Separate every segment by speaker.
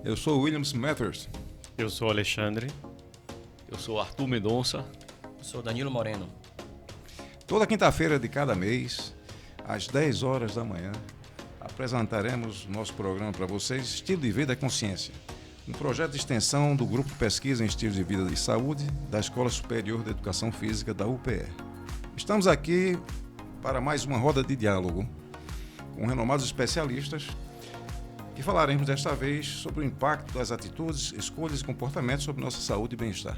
Speaker 1: Eu sou o Williams Mathers.
Speaker 2: Eu sou o Alexandre.
Speaker 3: Eu sou Arthur Mendonça.
Speaker 4: Eu sou Danilo Moreno.
Speaker 1: Toda quinta-feira de cada mês, às 10 horas da manhã, apresentaremos nosso programa para vocês, Estilo de Vida e Consciência, um projeto de extensão do Grupo de Pesquisa em Estilo de Vida e Saúde da Escola Superior de Educação Física da UPE. Estamos aqui para mais uma roda de diálogo com renomados especialistas e falaremos desta vez sobre o impacto das atitudes, escolhas e comportamentos sobre nossa saúde e bem-estar.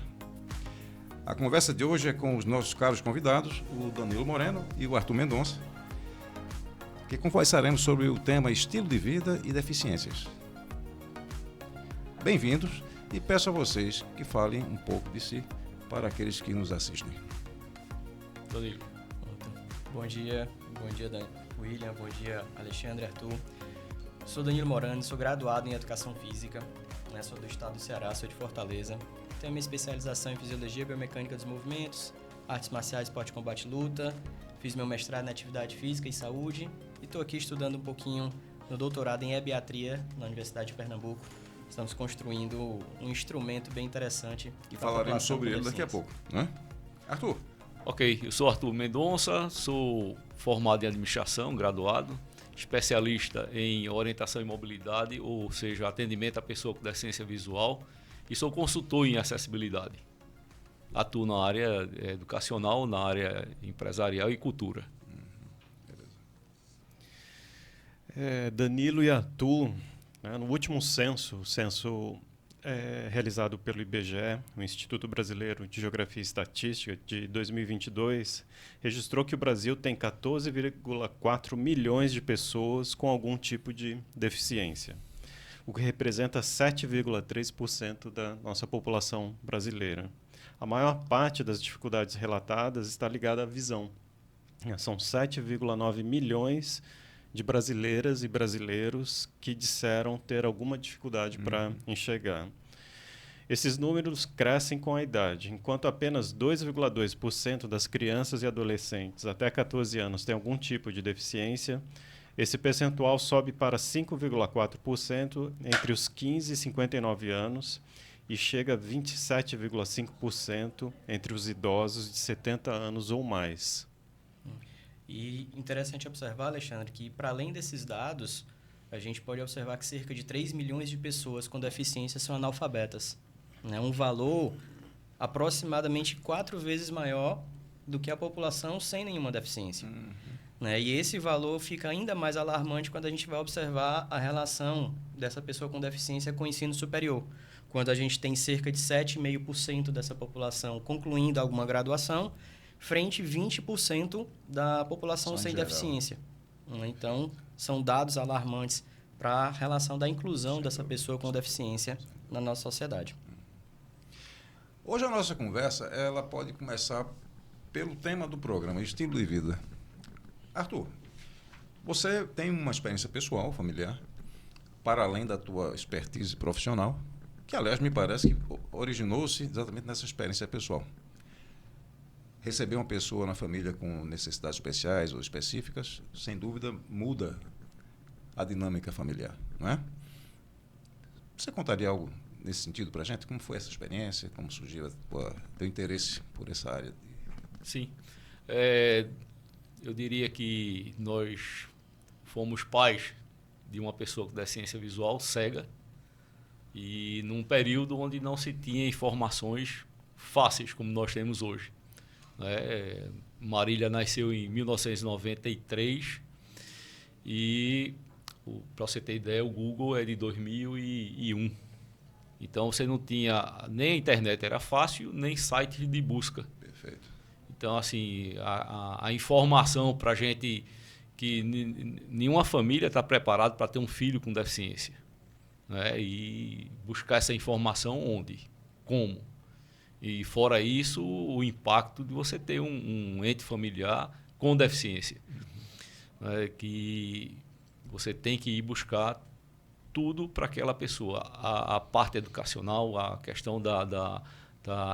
Speaker 1: A conversa de hoje é com os nossos caros convidados, o Danilo Moreno e o Arthur Mendonça, que conversaremos sobre o tema estilo de vida e deficiências. Bem-vindos e peço a vocês que falem um pouco de si para aqueles que nos assistem.
Speaker 3: Danilo.
Speaker 4: Bom dia William, bom dia Alexandre, Arthur. Sou Danilo Moreno, sou graduado em Educação Física, sou do estado do Ceará, sou de Fortaleza. Tenho minha especialização em Fisiologia e Biomecânica dos Movimentos, Artes Marciais, Esporte de Combate e Luta. Fiz meu mestrado em Atividade Física e Saúde e estou aqui estudando um pouquinho no doutorado em Ebiatria na Universidade de Pernambuco. Estamos construindo um instrumento bem interessante.
Speaker 1: E falaremos sobre ele daqui a pouco, né? Arthur.
Speaker 3: Ok, eu sou Arthur Mendonça, sou formado em Administração, graduado, especialista em Orientação e Mobilidade, ou seja, atendimento à pessoa com deficiência visual, e sou consultor em acessibilidade. Atuo na área educacional, na área empresarial e cultura.
Speaker 2: Danilo e Arthur, no último censo realizado pelo IBGE, o Instituto Brasileiro de Geografia e Estatística, de 2022, registrou que o Brasil tem 14,4 milhões de pessoas com algum tipo de deficiência, o que representa 7,3% da nossa população brasileira. A maior parte das dificuldades relatadas está ligada à visão. São 7,9 milhões de brasileiras e brasileiros que disseram ter alguma dificuldade para enxergar. Esses números crescem com a idade, enquanto apenas 2,2% das crianças e adolescentes até 14 anos têm algum tipo de deficiência. Esse percentual sobe para 5,4% entre os 15 e 59 anos e chega a 27,5% entre os idosos de 70 anos ou mais.
Speaker 4: E interessante observar, Alexandre, que para além desses dados, a gente pode observar que cerca de 3 milhões de pessoas com deficiência são analfabetas. Um valor aproximadamente 4 vezes maior do que a população sem nenhuma deficiência. E esse valor fica ainda mais alarmante quando a gente vai observar a relação dessa pessoa com deficiência com o ensino superior. Quando a gente tem cerca de 7,5% dessa população concluindo alguma graduação, frente a 20% da população sem deficiência. Então, são dados alarmantes para a relação da inclusão dessa pessoa com deficiência na nossa sociedade.
Speaker 1: Hoje a nossa conversa ela pode começar pelo tema do programa, estilo de vida. Arthur, você tem uma experiência pessoal, familiar, para além da tua expertise profissional, que, aliás, me parece que originou-se exatamente nessa experiência pessoal. Receber uma pessoa na família com necessidades especiais ou específicas, sem dúvida, muda a dinâmica familiar, não é? Você contaria algo nesse sentido para a gente? Como foi essa experiência? Como surgiu o teu interesse por essa área?
Speaker 3: Sim. Eu diria que nós fomos pais de uma pessoa com deficiência visual cega e num período onde não se tinha informações fáceis como nós temos hoje. Marília nasceu em 1993 e, para você ter ideia, o Google é de 2001. Então, você não tinha nem a internet era fácil, nem site de busca.
Speaker 1: Perfeito.
Speaker 3: Então, assim, a informação para a gente que nenhuma família está preparada para ter um filho com deficiência. E buscar essa informação onde? Como? E fora isso, o impacto de você ter um ente familiar com deficiência. Que você tem que ir buscar tudo para aquela pessoa. A parte educacional, a questão da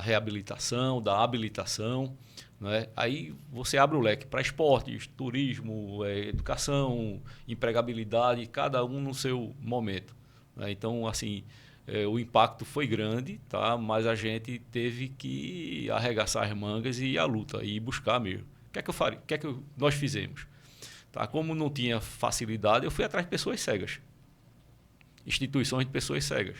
Speaker 3: reabilitação, da habilitação. Aí você abre o leque para esportes, turismo, educação, empregabilidade, cada um no seu momento. Então, assim, o impacto foi grande, tá? Mas a gente teve que arregaçar as mangas e ir à luta, e ir buscar mesmo. O que é que eu faria? O que é que nós fizemos? Tá? Como não tinha facilidade, eu fui atrás de pessoas cegas. Instituições de pessoas cegas.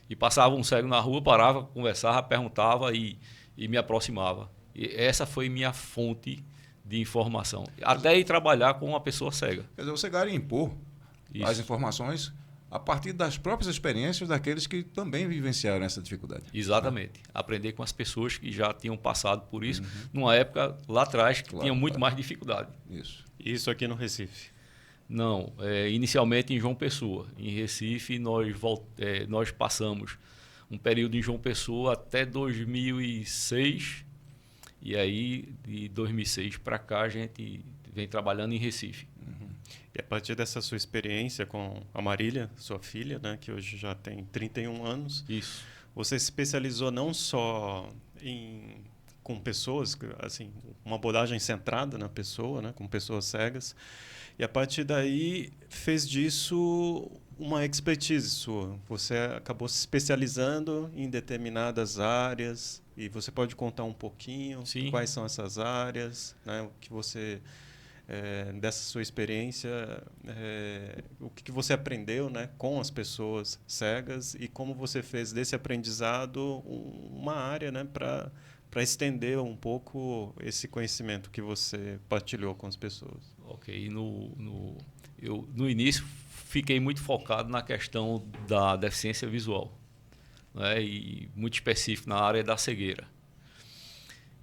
Speaker 3: E passava um cego na rua, parava, conversava, perguntava e me aproximava. E essa foi minha fonte de informação. Até ir trabalhar com uma pessoa cega.
Speaker 1: Quer dizer, você garimpou
Speaker 3: Isso.
Speaker 1: as informações a partir das próprias experiências daqueles que também vivenciaram essa dificuldade.
Speaker 3: Exatamente. Aprender com as pessoas que já tinham passado por isso, numa época lá atrás que tinha muito mais dificuldade.
Speaker 2: Isso aqui no Recife?
Speaker 3: Não, inicialmente em João Pessoa. Em Recife, nós passamos um período em João Pessoa até 2006, e aí de 2006 para cá a gente vem trabalhando em Recife.
Speaker 2: E a partir dessa sua experiência com a Marília, sua filha, né, que hoje já tem 31 anos,
Speaker 3: Isso.
Speaker 2: você se especializou não só com pessoas, assim, uma abordagem centrada na pessoa, né, com pessoas cegas, e a partir daí fez disso uma expertise sua. Você acabou se especializando em determinadas áreas, e você pode contar um pouquinho
Speaker 3: Sim.
Speaker 2: quais são essas áreas, né, o que você... dessa sua experiência, o que você aprendeu, né, com as pessoas cegas e como você fez desse aprendizado uma área, né, para estender um pouco esse conhecimento que você partilhou com as pessoas.
Speaker 3: Ok. Eu, no início, fiquei muito focado na questão da deficiência visual, né, e muito específico na área da cegueira.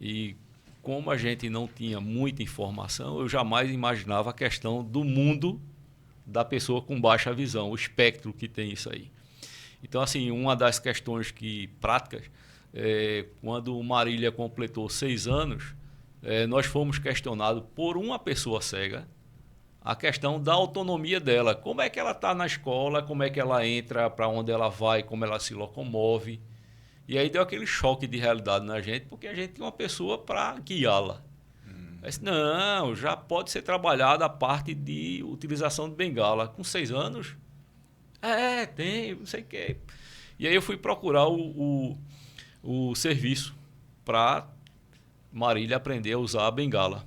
Speaker 3: E como a gente não tinha muita informação, eu jamais imaginava a questão do mundo da pessoa com baixa visão, o espectro que tem isso aí. Então, assim, uma das questões práticas, quando Marília completou 6 anos, nós fomos questionados por uma pessoa cega a questão da autonomia dela. Como é que ela está na escola, como é que ela entra, para onde ela vai, como ela se locomove. E aí deu aquele choque de realidade na gente, porque a gente tinha uma pessoa para guiá-la. Disse, não, já pode ser trabalhada a parte de utilização de bengala. Com 6 anos? Tem, não sei o quê. E aí eu fui procurar o serviço para Marília aprender a usar a bengala,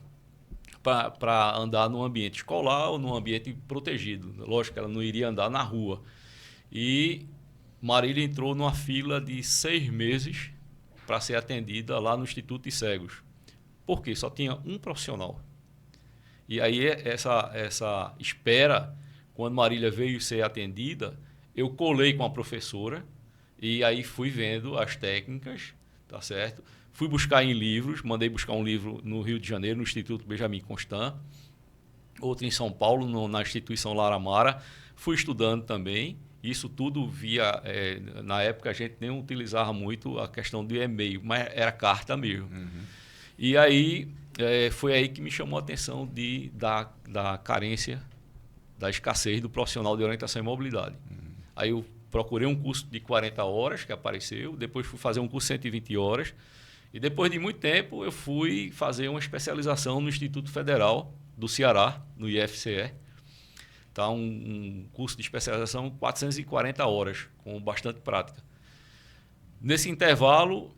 Speaker 3: para andar num ambiente escolar ou num ambiente protegido. Lógico que ela não iria andar na rua. E Marília entrou numa fila de 6 meses para ser atendida lá no Instituto de Cegos. Por quê? Só tinha um profissional. E aí essa espera, quando Marília veio ser atendida, eu colei com a professora e aí fui vendo as técnicas, tá certo? Fui buscar em livros, mandei buscar um livro no Rio de Janeiro, no Instituto Benjamin Constant, outro em São Paulo, na instituição Lara Mara. Fui estudando também. Isso tudo via... na época a gente nem utilizava muito a questão do e-mail, mas era carta mesmo. E aí foi aí que me chamou a atenção da carência, da escassez do profissional de orientação e mobilidade. Aí eu procurei um curso de 40 horas que apareceu, depois fui fazer um curso de 120 horas, e depois de muito tempo eu fui fazer uma especialização no Instituto Federal do Ceará, no IFCE. Tá, um curso de especialização 440 horas, com bastante prática. Nesse intervalo,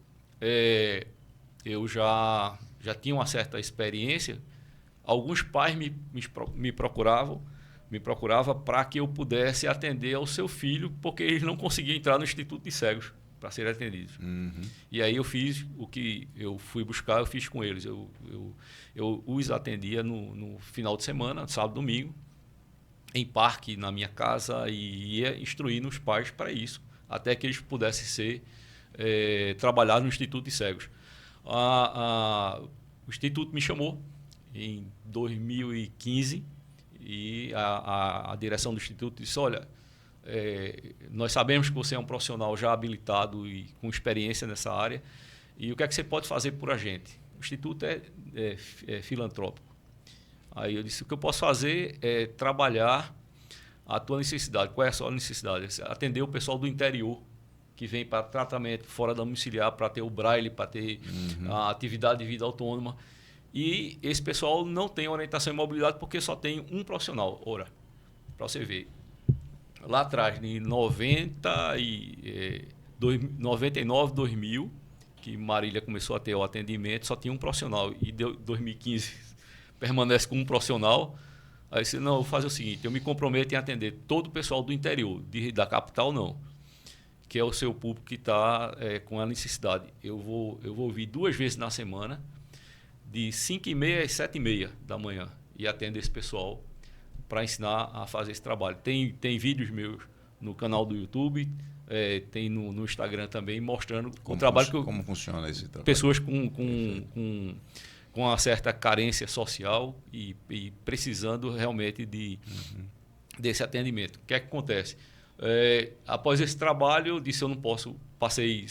Speaker 3: eu já tinha uma certa experiência. Alguns pais me procuravam para que eu pudesse atender ao seu filho, porque eles não conseguiam entrar no Instituto de Cegos para serem atendidos. E aí eu fiz o que eu fui buscar, eu fiz com eles. Eu os atendia no final de semana, sábado, domingo, em parque na minha casa, e ia instruindo os pais para isso, até que eles pudessem ser trabalhados no Instituto de Cegos. O Instituto me chamou em 2015 e a direção do Instituto disse, olha, nós sabemos que você é um profissional já habilitado e com experiência nessa área, e o que é que você pode fazer por a gente? O Instituto é filantrópico. Aí eu disse, o que eu posso fazer é trabalhar a tua necessidade. Qual é a sua necessidade? Atender o pessoal do interior que vem para tratamento fora da domiciliar, para ter o braille, para ter a atividade de vida autônoma. E esse pessoal não tem orientação e mobilidade porque só tem um profissional. Ora, para você ver, lá atrás, em 99, 2000, que Marília começou a ter o atendimento, só tinha um profissional. E 2015 permanece com um profissional. Aí eu disse, não, eu vou fazer o seguinte, eu me comprometo em atender todo o pessoal do interior, da capital não, que é o seu público que está com a necessidade. Eu vou ouvir 2 vezes na semana, de 5h30 às 7h30 da manhã, e atendo esse pessoal para ensinar a fazer esse trabalho. Tem vídeos meus no canal do YouTube, tem no Instagram também, mostrando o trabalho
Speaker 1: como funciona esse trabalho.
Speaker 3: Pessoas com uma certa carência social e precisando realmente desse atendimento. O que é que acontece? Após esse trabalho, eu disse, eu não posso, passei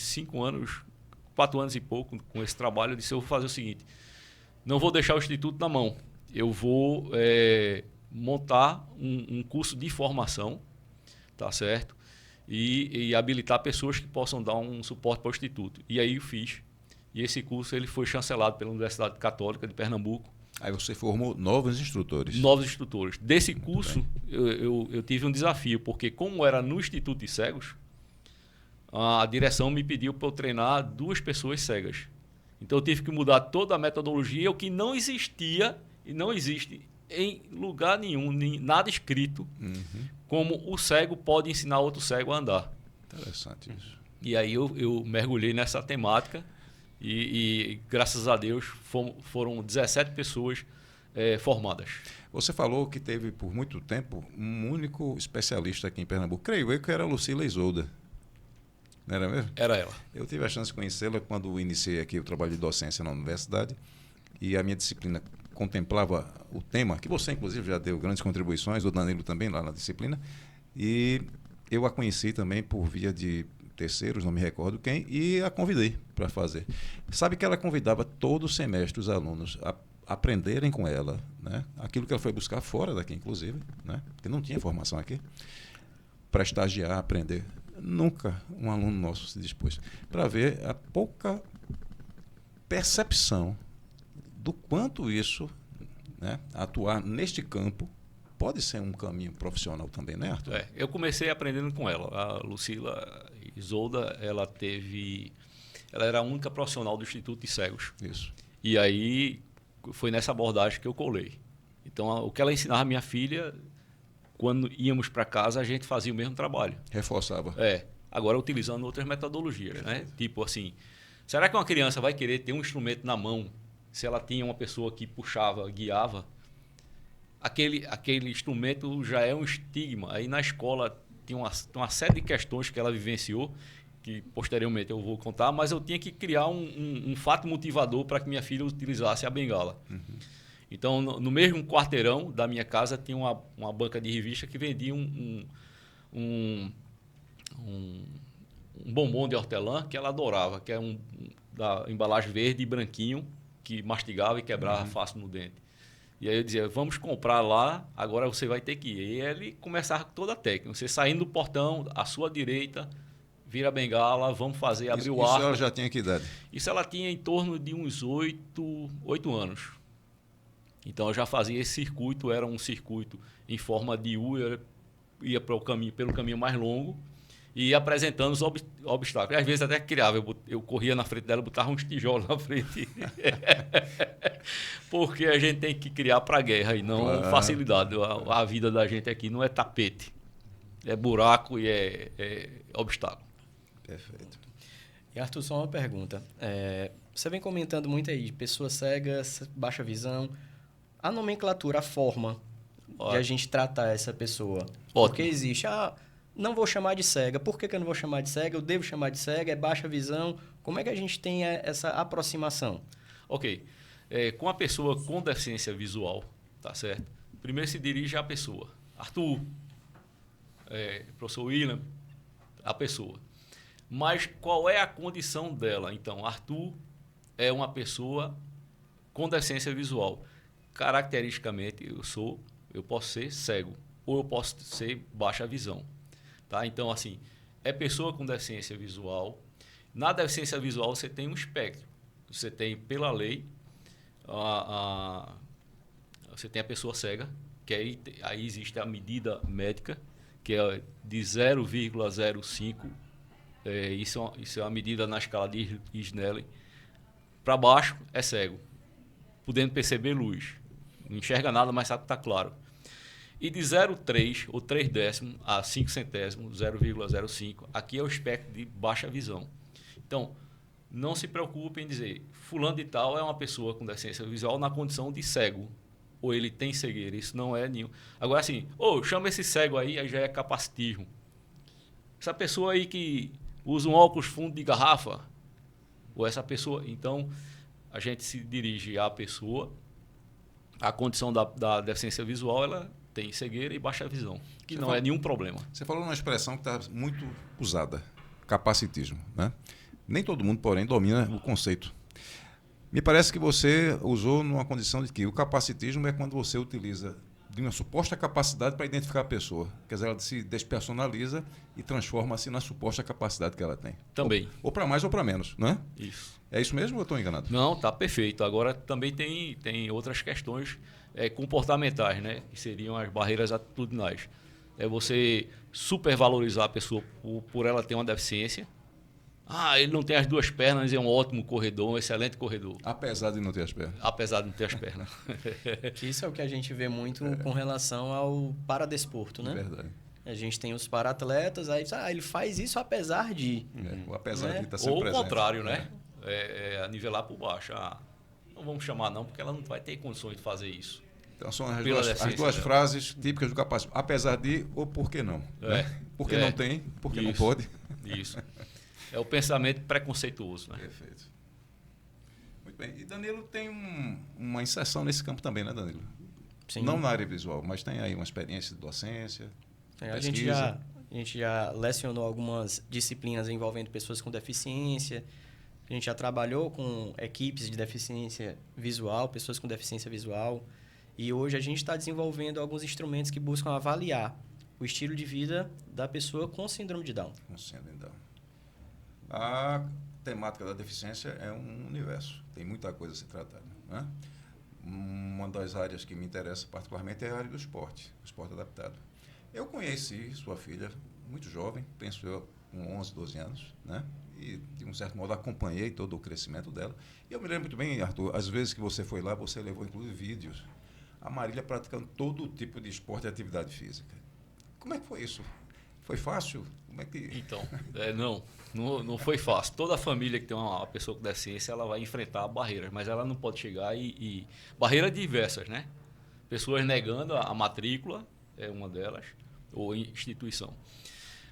Speaker 3: 4 anos e pouco com esse trabalho, eu disse, eu vou fazer o seguinte, não vou deixar o Instituto na mão, eu vou montar um curso de formação, tá certo? E habilitar pessoas que possam dar um suporte para o Instituto. E aí eu fiz. E esse curso ele foi chancelado pela Universidade Católica de Pernambuco.
Speaker 1: Aí você formou novos instrutores.
Speaker 3: Novos instrutores. Desse curso, eu tive um desafio, porque como era no Instituto de Cegos, a direção me pediu para eu treinar 2 pessoas cegas. Então eu tive que mudar toda a metodologia, o que não existia e não existe em lugar nenhum, nada escrito, como o cego pode ensinar outro cego a andar.
Speaker 1: Interessante isso.
Speaker 3: E aí eu mergulhei nessa temática e graças a Deus foram 17 pessoas formadas.
Speaker 1: Você falou que teve por muito tempo um único especialista aqui em Pernambuco. Creio eu que era a Lucila Isolda. Não era mesmo?
Speaker 3: Era ela.
Speaker 1: Eu tive a chance de conhecê-la quando iniciei aqui o trabalho de docência na universidade e a minha disciplina contemplava o tema, que você inclusive já deu grandes contribuições, o Danilo também lá na disciplina, e eu a conheci também por via de terceiros, não me recordo quem, e a convidei para fazer. Sabe que ela convidava todo semestre os alunos a aprenderem com ela, né? Aquilo que ela foi buscar fora daqui, inclusive, né? Porque não tinha formação aqui, para estagiar, aprender. Nunca um aluno nosso se dispôs para ver a pouca percepção do quanto isso, né, atuar neste campo pode ser um caminho profissional também, né, Arthur?
Speaker 3: Eu comecei aprendendo com ela. A Lucila Isolda, ela era a única profissional do Instituto de Cegos.
Speaker 1: Isso.
Speaker 3: E aí foi nessa abordagem que eu colei. Então, o que ela ensinava a minha filha, quando íamos para casa, a gente fazia o mesmo trabalho.
Speaker 1: Reforçava.
Speaker 3: Agora utilizando outras metodologias, né? Tipo assim, será que uma criança vai querer ter um instrumento na mão se ela tinha uma pessoa que puxava, guiava? Aquele instrumento já é um estigma. Aí na escola tinha uma série de questões que ela vivenciou, que posteriormente eu vou contar, mas eu tinha que criar um fato motivador para que minha filha utilizasse a bengala. Então, no mesmo quarteirão da minha casa tinha uma banca de revista que vendia um bombom de hortelã que ela adorava, que é da embalagem verde e branquinho, que mastigava e quebrava fácil no dente. E aí eu dizia, vamos comprar lá, agora você vai ter que ir. E ele começava com toda a técnica. Você saindo do portão, à sua direita, vira a bengala, vamos fazer, abrir o arco.
Speaker 1: Isso ela já tinha que idade? Isso
Speaker 3: ela tinha em torno de uns 8 anos. Então eu já fazia esse circuito, era um circuito em forma de U, eu ia pelo caminho mais longo e ia apresentando os obstáculos. Às vezes até criava, eu corria na frente dela, botava uns tijolos na frente. Porque a gente tem que criar para a guerra e não facilidade. A vida da gente aqui não é tapete, é buraco e é obstáculo.
Speaker 1: Perfeito.
Speaker 4: E Arthur, só uma pergunta. Você vem comentando muito aí, pessoas cegas, baixa visão. A nomenclatura, a forma de a gente tratar essa pessoa. Porque existe, não vou chamar de cega. Por que eu não vou chamar de cega? Eu devo chamar de cega? É baixa visão? Como é que a gente tem essa aproximação?
Speaker 3: Ok. Com a pessoa com deficiência visual, tá certo? Primeiro se dirige à pessoa. Arthur, professor William, a pessoa. Mas qual é a condição dela? Então, Arthur é uma pessoa com deficiência visual. Caracteristicamente, eu posso ser cego ou eu posso ser baixa visão. Tá? Então, assim, é pessoa com deficiência visual. Na deficiência visual, você tem um espectro. Você tem, pela lei, você tem a pessoa cega, que aí existe a medida médica, que é de 0,05, isso é uma medida na escala de Snellen, para baixo é cego, podendo perceber luz. Não enxerga nada, mas sabe que está claro. E de 0,3 ou 3 décimos a 5 centésimos, 0,05, aqui é o espectro de baixa visão. Então, não se preocupe em dizer, fulano de tal é uma pessoa com deficiência visual na condição de cego, ou ele tem cegueira, isso não é nenhum. Agora assim, chama esse cego aí já é capacitismo. Essa pessoa aí que usa um óculos fundo de garrafa, ou essa pessoa, então a gente se dirige à pessoa, a condição da deficiência visual, ela tem cegueira e baixa visão, que não é nenhum problema.
Speaker 1: Você falou uma expressão que está muito usada, capacitismo, né? Nem todo mundo, porém, domina o conceito. Me parece que você usou numa condição de que o capacitismo é quando você utiliza de uma suposta capacidade para identificar a pessoa. Quer dizer, ela se despersonaliza e transforma-se na suposta capacidade que ela tem.
Speaker 3: Também.
Speaker 1: Ou para mais ou para menos, não é?
Speaker 3: Isso.
Speaker 1: É isso mesmo ou eu estou enganado?
Speaker 3: Não, está perfeito. Agora também tem outras questões comportamentais, né? Que seriam as barreiras atitudinais. É você supervalorizar a pessoa por ela ter uma deficiência. Ele não tem as duas pernas, é um ótimo corredor, um excelente corredor.
Speaker 1: Apesar de não ter as pernas.
Speaker 3: Apesar de não ter as pernas.
Speaker 4: Isso é o que a gente vê muito com relação ao paradesporto, né?
Speaker 1: Verdade.
Speaker 4: A gente tem os para-atletas, aí ele faz isso apesar de...
Speaker 1: O apesar de estar sempre
Speaker 3: Ou
Speaker 1: presente.
Speaker 3: o contrário, né? A nivelar por baixo. Não vamos chamar não, porque ela não vai ter condições de fazer isso.
Speaker 1: Então são as duas frases típicas do capacitismo. Apesar de ou por que não. Né? Porque não tem, porque não pode.
Speaker 3: Isso. É o pensamento preconceituoso, né?
Speaker 1: Perfeito. Muito bem. E Danilo tem uma inserção nesse campo também, né, Danilo?
Speaker 4: Sim.
Speaker 1: Não na área visual, mas tem aí uma experiência de docência,
Speaker 4: A gente já lecionou algumas disciplinas envolvendo pessoas com deficiência. A gente já trabalhou com equipes de deficiência visual, pessoas com deficiência visual. E hoje a gente está desenvolvendo alguns instrumentos que buscam avaliar o estilo de vida da pessoa com síndrome de Down.
Speaker 1: Com síndrome de Down. A temática da deficiência é um universo. Tem muita coisa a ser tratada, né? Uma das áreas que me interessa particularmente é a área do esporte, o esporte adaptado. Eu conheci sua filha muito jovem, penso eu, com 11, 12 anos, né? E, de um certo modo, acompanhei todo o crescimento dela. E eu me lembro muito bem, Arthur, às vezes que você foi lá, você levou, inclusive, vídeos. A Marília praticando todo tipo de esporte e atividade física. Como é que foi isso? Foi fácil? Como é que...
Speaker 3: Então, não foi fácil. Toda família que tem uma pessoa com deficiência, ela vai enfrentar barreiras, mas ela não pode chegar barreiras diversas, né? Pessoas negando a matrícula, é uma delas, ou instituição.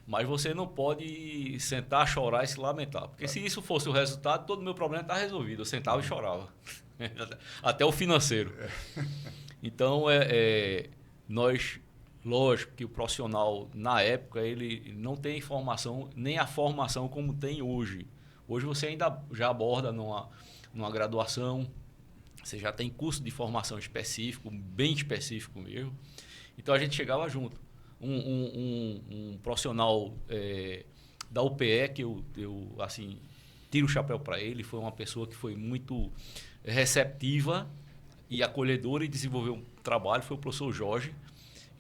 Speaker 3: Mas você não pode sentar, chorar e se lamentar. Porque se isso fosse o resultado, todo o meu problema está resolvido. Eu sentava e chorava. Até o financeiro. Então, nós... Lógico que o profissional, na época, ele não tem formação, nem a formação como tem hoje. Hoje você ainda já aborda numa graduação, você já tem curso de formação específico, bem específico mesmo. Então a gente chegava junto. Um profissional da UPE, que eu assim, tiro o chapéu para ele, foi uma pessoa que foi muito receptiva e acolhedora e desenvolveu um trabalho, foi o professor Jorge.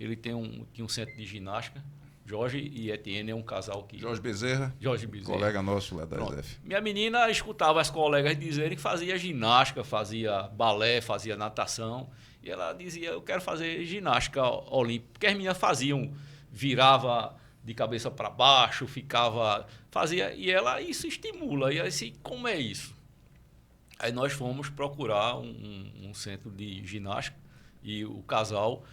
Speaker 3: Ele tinha um centro de ginástica. Jorge e Etienne é um casal que...
Speaker 1: Jorge Bezerra, colega nosso lá da SF.
Speaker 3: Minha menina escutava as colegas dizerem que fazia ginástica, fazia balé, fazia natação. E ela dizia, eu quero fazer ginástica olímpica. Porque as meninas faziam, virava de cabeça para baixo, fazia... E ela, isso estimula. E ela disse, como é isso? Aí nós fomos procurar um centro de ginástica e o casal...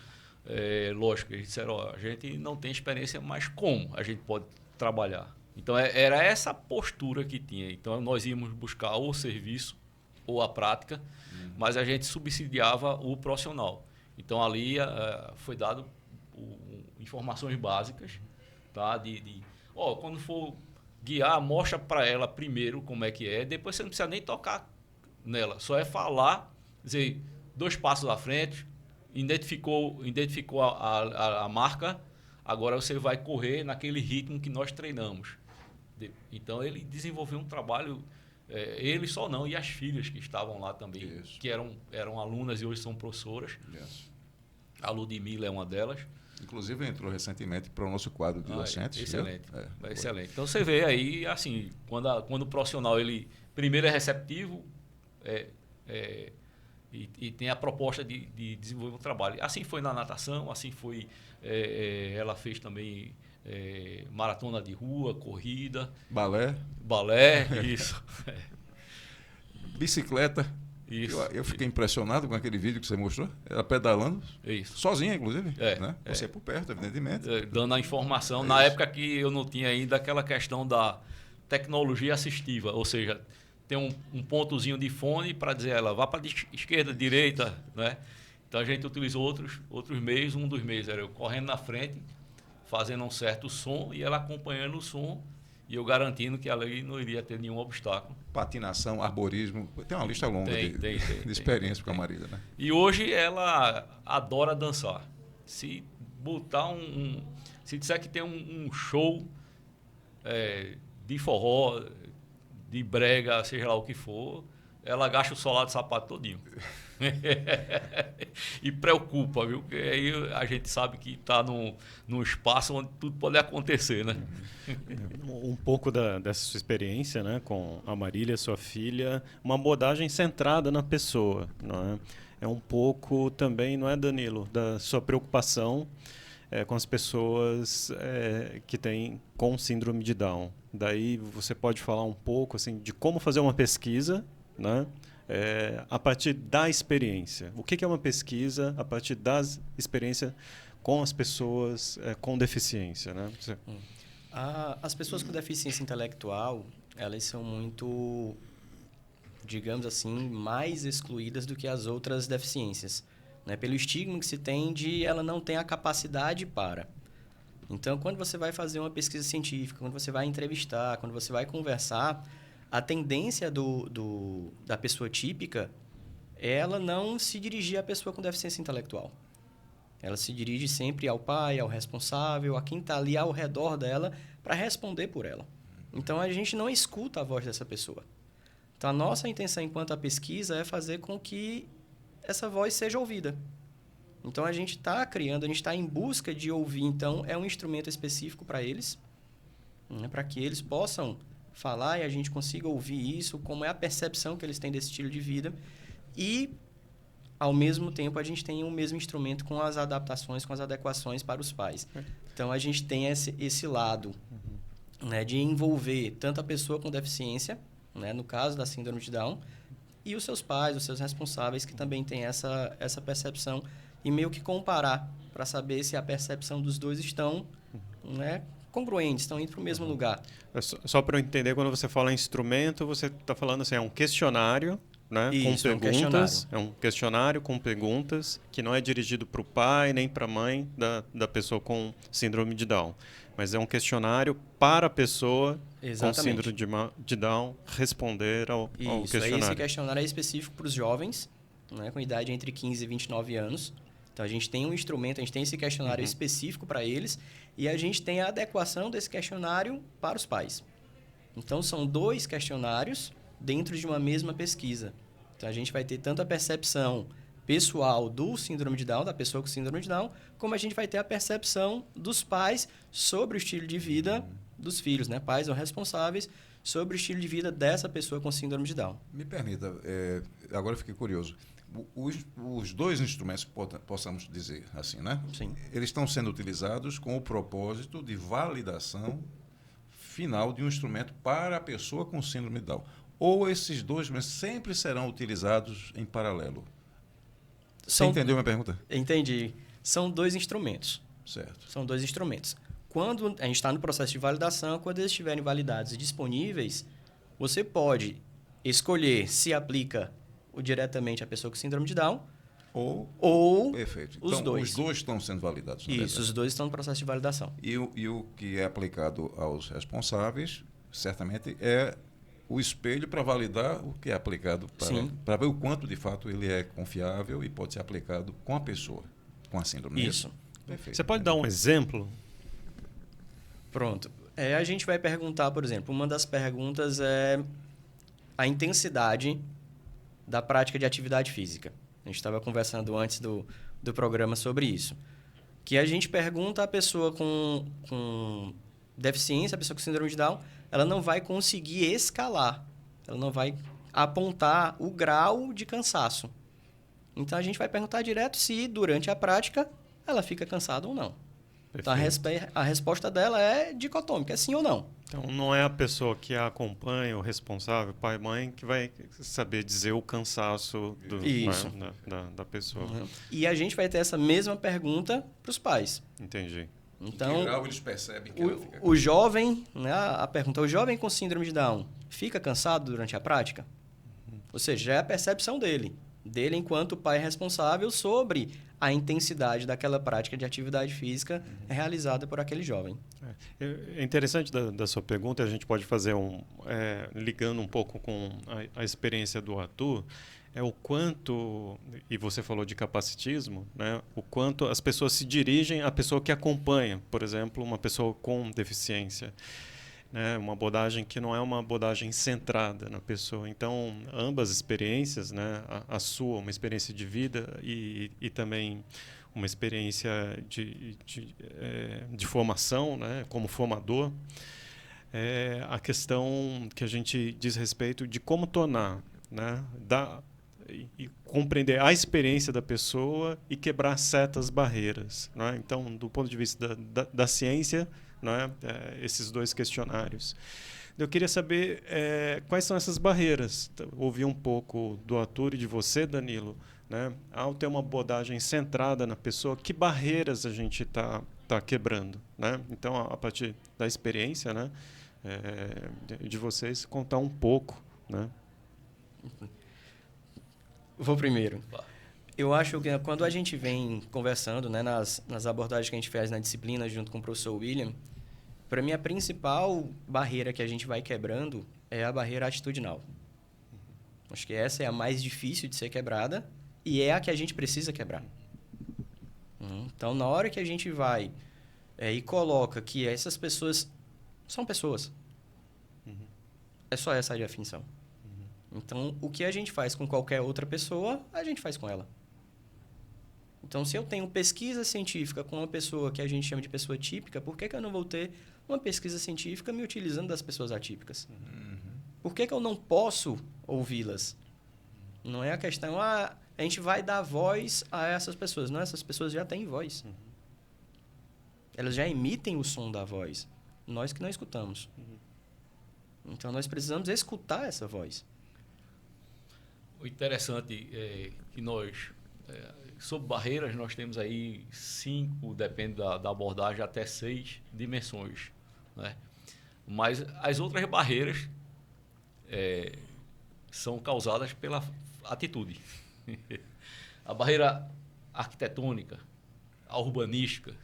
Speaker 3: lógico, eles disseram, a gente não tem experiência, mas como a gente pode trabalhar? Então, era essa postura que tinha. Então, nós íamos buscar ou o serviço ou a prática, mas a gente subsidiava o profissional. Então, ali foi dado informações básicas, tá? Quando for guiar, mostra para ela primeiro como é que é, depois você não precisa nem tocar nela, só é falar, dizer, 2 passos à frente, identificou a marca, agora você vai correr naquele ritmo que nós treinamos. Então, ele desenvolveu um trabalho, ele só não, e as filhas que estavam lá também,
Speaker 1: Isso.
Speaker 3: que eram alunas e hoje são professoras.
Speaker 1: Yes.
Speaker 3: A Ludmila é uma delas.
Speaker 1: Inclusive entrou recentemente para o nosso quadro de docentes.
Speaker 3: Excelente,
Speaker 1: viu?
Speaker 3: excelente. Então você vê aí, assim, quando o profissional ele primeiro é receptivo e tem a proposta de desenvolver um trabalho. Assim foi na natação, assim foi, ela fez também maratona de rua, corrida,
Speaker 1: Balé,
Speaker 3: isso.
Speaker 1: bicicleta.
Speaker 3: Isso.
Speaker 1: Eu fiquei impressionado com aquele vídeo que você mostrou. Ela pedalando,
Speaker 3: Isso.
Speaker 1: sozinha, inclusive. Né?
Speaker 3: É.
Speaker 1: Você por perto, evidentemente.
Speaker 3: Dando a informação. Na época que eu não tinha ainda aquela questão da tecnologia assistiva, ou seja, tem um pontozinho de fone para dizer ela vá para a esquerda, direita, né? Então a gente utilizou outros meios. Um dos meios era eu correndo na frente, fazendo um certo som e ela acompanhando o som e eu garantindo que ela não iria ter nenhum obstáculo.
Speaker 1: Patinação, arborismo, tem uma lista longa de experiência com a Marília, né?
Speaker 3: E hoje ela adora dançar. Se botar se disser que tem um show de forró, de brega, seja lá o que for, ela gasta o solar de sapato todinho. E preocupa, viu? Porque aí a gente sabe que está num espaço onde tudo pode acontecer, né?
Speaker 2: Um pouco dessa sua experiência, né, com a Marília, sua filha, uma abordagem centrada na pessoa, não é? É um pouco também, não é, Danilo, da sua preocupação com as pessoas que têm com síndrome de Down. Daí você pode falar um pouco assim de como fazer uma pesquisa, né? A partir da experiência. O que é uma pesquisa a partir das experiências com as pessoas com deficiência, né?
Speaker 4: As pessoas com deficiência intelectual, elas são muito, digamos assim, mais excluídas do que as outras deficiências, né? Pelo estigma que se tem de ela não ter a capacidade para. Então, quando você vai fazer uma pesquisa científica, quando você vai entrevistar, quando você vai conversar, a tendência da pessoa típica é ela não se dirigir à pessoa com deficiência intelectual. Ela se dirige sempre ao pai, ao responsável, a quem está ali ao redor dela para responder por ela. Então, a gente não escuta a voz dessa pessoa. Então, a nossa intenção enquanto a pesquisa é fazer com que essa voz seja ouvida. Então, a gente está criando, a gente está em busca de ouvir. Então, é um instrumento específico para eles, né, para que eles possam falar e a gente consiga ouvir isso, como é a percepção que eles têm desse estilo de vida. E, ao mesmo tempo, a gente tem o mesmo instrumento com as adaptações, com as adequações para os pais. Então, a gente tem esse lado, né, de envolver tanto a pessoa com deficiência, né, no caso da síndrome de Down, e os seus pais, os seus responsáveis, que também têm essa percepção, e meio que comparar para saber se a percepção dos dois estão, né, congruentes, estão indo para o mesmo lugar.
Speaker 2: Só para eu entender, quando você fala instrumento, você está falando assim, é um questionário, né,
Speaker 4: Isso,
Speaker 2: com perguntas. É um questionário com perguntas que não é dirigido para o pai nem para a mãe da pessoa com síndrome de Down. Mas é um questionário para a pessoa com síndrome de Down responder ao questionário.
Speaker 4: Esse questionário é específico para os jovens, né, com idade entre 15 e 29 anos. Então, a gente tem um instrumento, a gente tem esse questionário específico para eles e a gente tem a adequação desse questionário para os pais. Então, são 2 questionários dentro de uma mesma pesquisa. Então, a gente vai ter tanto a percepção pessoal do síndrome de Down, da pessoa com síndrome de Down, como a gente vai ter a percepção dos pais sobre o estilo de vida dos filhos, né? Pais ou responsáveis sobre o estilo de vida dessa pessoa com síndrome de Down.
Speaker 1: Me permita, agora eu fiquei curioso. Os 2 instrumentos, possamos dizer assim, né?
Speaker 4: Sim.
Speaker 1: Eles estão sendo utilizados com o propósito de validação final de um instrumento para a pessoa com síndrome de Down. Ou esses 2 instrumentos sempre serão utilizados em paralelo? Você entendeu a minha pergunta?
Speaker 4: Entendi. São 2 instrumentos.
Speaker 1: Certo.
Speaker 4: São 2 instrumentos. Quando a gente está no processo de validação, quando eles estiverem validados e disponíveis, você pode escolher se aplica diretamente à pessoa com síndrome de Down ou
Speaker 1: perfeito.
Speaker 4: Os
Speaker 1: então,
Speaker 4: dois.
Speaker 1: Os 2 estão sendo validados.
Speaker 4: Isso, os 2 estão no processo de validação.
Speaker 1: E o que é aplicado aos responsáveis, certamente, é o espelho para validar o que é aplicado, para ver o quanto, de fato, ele é confiável e pode ser aplicado com a pessoa, com a síndrome.
Speaker 4: Isso.
Speaker 1: Perfeito.
Speaker 2: Você pode dar um exemplo?
Speaker 4: Pronto. A gente vai perguntar, por exemplo, uma das perguntas é a intensidade da prática de atividade física. A gente estava conversando antes do programa sobre isso. que a gente pergunta à pessoa com deficiência, a pessoa com síndrome de Down, ela não vai conseguir escalar, ela não vai apontar o grau de cansaço. Então, a gente vai perguntar direto se, durante a prática, ela fica cansada ou não. Então, a resposta dela é dicotômica, é sim ou não.
Speaker 2: Então, não é a pessoa que a acompanha, o responsável, pai e mãe, que vai saber dizer o cansaço né, da pessoa.
Speaker 4: E a gente vai ter essa mesma pergunta para os pais.
Speaker 2: Entendi.
Speaker 4: Então,
Speaker 1: em que grau eles percebem que ela fica...
Speaker 4: o jovem, né, a pergunta, o jovem com síndrome de Down fica cansado durante a prática? Ou seja, é a percepção dele enquanto pai responsável sobre a intensidade daquela prática de atividade física realizada por aquele jovem.
Speaker 2: É interessante da sua pergunta, a gente pode fazer ligando um pouco com a experiência do Arthur, é o quanto, e você falou de capacitismo, né, o quanto as pessoas se dirigem à pessoa que acompanha, por exemplo, uma pessoa com deficiência. Né, uma abordagem que não é uma abordagem centrada na pessoa. Então, ambas experiências, né, a sua, uma experiência de vida e também uma experiência de formação, né, como formador, a questão que a gente diz respeito de como tornar, né, e compreender a experiência da pessoa e quebrar certas barreiras. Né? Então, do ponto de vista da ciência, né, esses dois questionários. Eu queria saber quais são essas barreiras. Ouvi um pouco do Arthur e de você, Danilo, né? Ao ter uma abordagem centrada na pessoa, que barreiras a gente está quebrando? Né? Então, a partir da experiência, né, de vocês, contar um pouco. Né?
Speaker 4: Vou primeiro. Eu acho que quando a gente vem conversando, né, nas abordagens que a gente faz na disciplina junto com o professor William, para mim a principal barreira que a gente vai quebrando é a barreira atitudinal. Acho que essa é a mais difícil de ser quebrada e é a que a gente precisa quebrar. Então, na hora que a gente vai e coloca que essas pessoas são pessoas, é só essa a definição. Então, o que a gente faz com qualquer outra pessoa, a gente faz com ela. Então, se eu tenho pesquisa científica com uma pessoa que a gente chama de pessoa típica, por que eu não vou ter uma pesquisa científica me utilizando das pessoas atípicas? Por que eu não posso ouvi-las? Não é a questão, a gente vai dar voz a essas pessoas. Não, essas pessoas já têm voz. Elas já emitem o som da voz. Nós que não escutamos. Então, nós precisamos escutar essa voz.
Speaker 3: O interessante é que nós, sobre barreiras, nós temos aí 5, depende da abordagem, até 6 dimensões. Né? Mas as outras barreiras são causadas pela atitude. A barreira arquitetônica, a urbanística,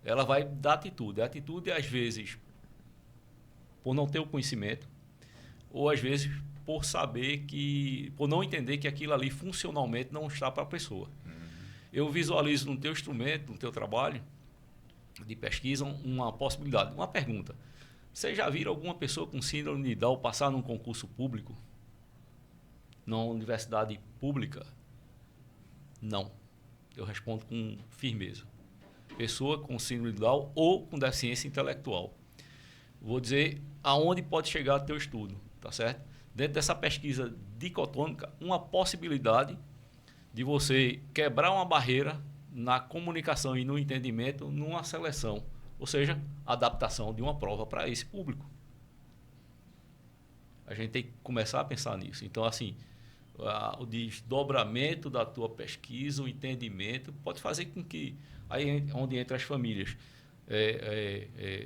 Speaker 3: ela vai da atitude. A atitude, às vezes, por não ter o conhecimento, ou às vezes por não entender que aquilo ali funcionalmente não está para a pessoa. Eu visualizo no teu instrumento, no teu trabalho de pesquisa, uma possibilidade, uma pergunta. Você já viram alguma pessoa com síndrome de Down passar num concurso público? Numa universidade pública? Não. Eu respondo com firmeza. Pessoa com síndrome de Down ou com deficiência intelectual. Vou dizer aonde pode chegar teu estudo, tá certo? Dentro dessa pesquisa dicotômica, uma possibilidade de você quebrar uma barreira na comunicação e no entendimento numa seleção, ou seja, adaptação de uma prova para esse público. A gente tem que começar a pensar nisso. Então, assim, o desdobramento da tua pesquisa, o entendimento, pode fazer com que, aí onde entra as famílias,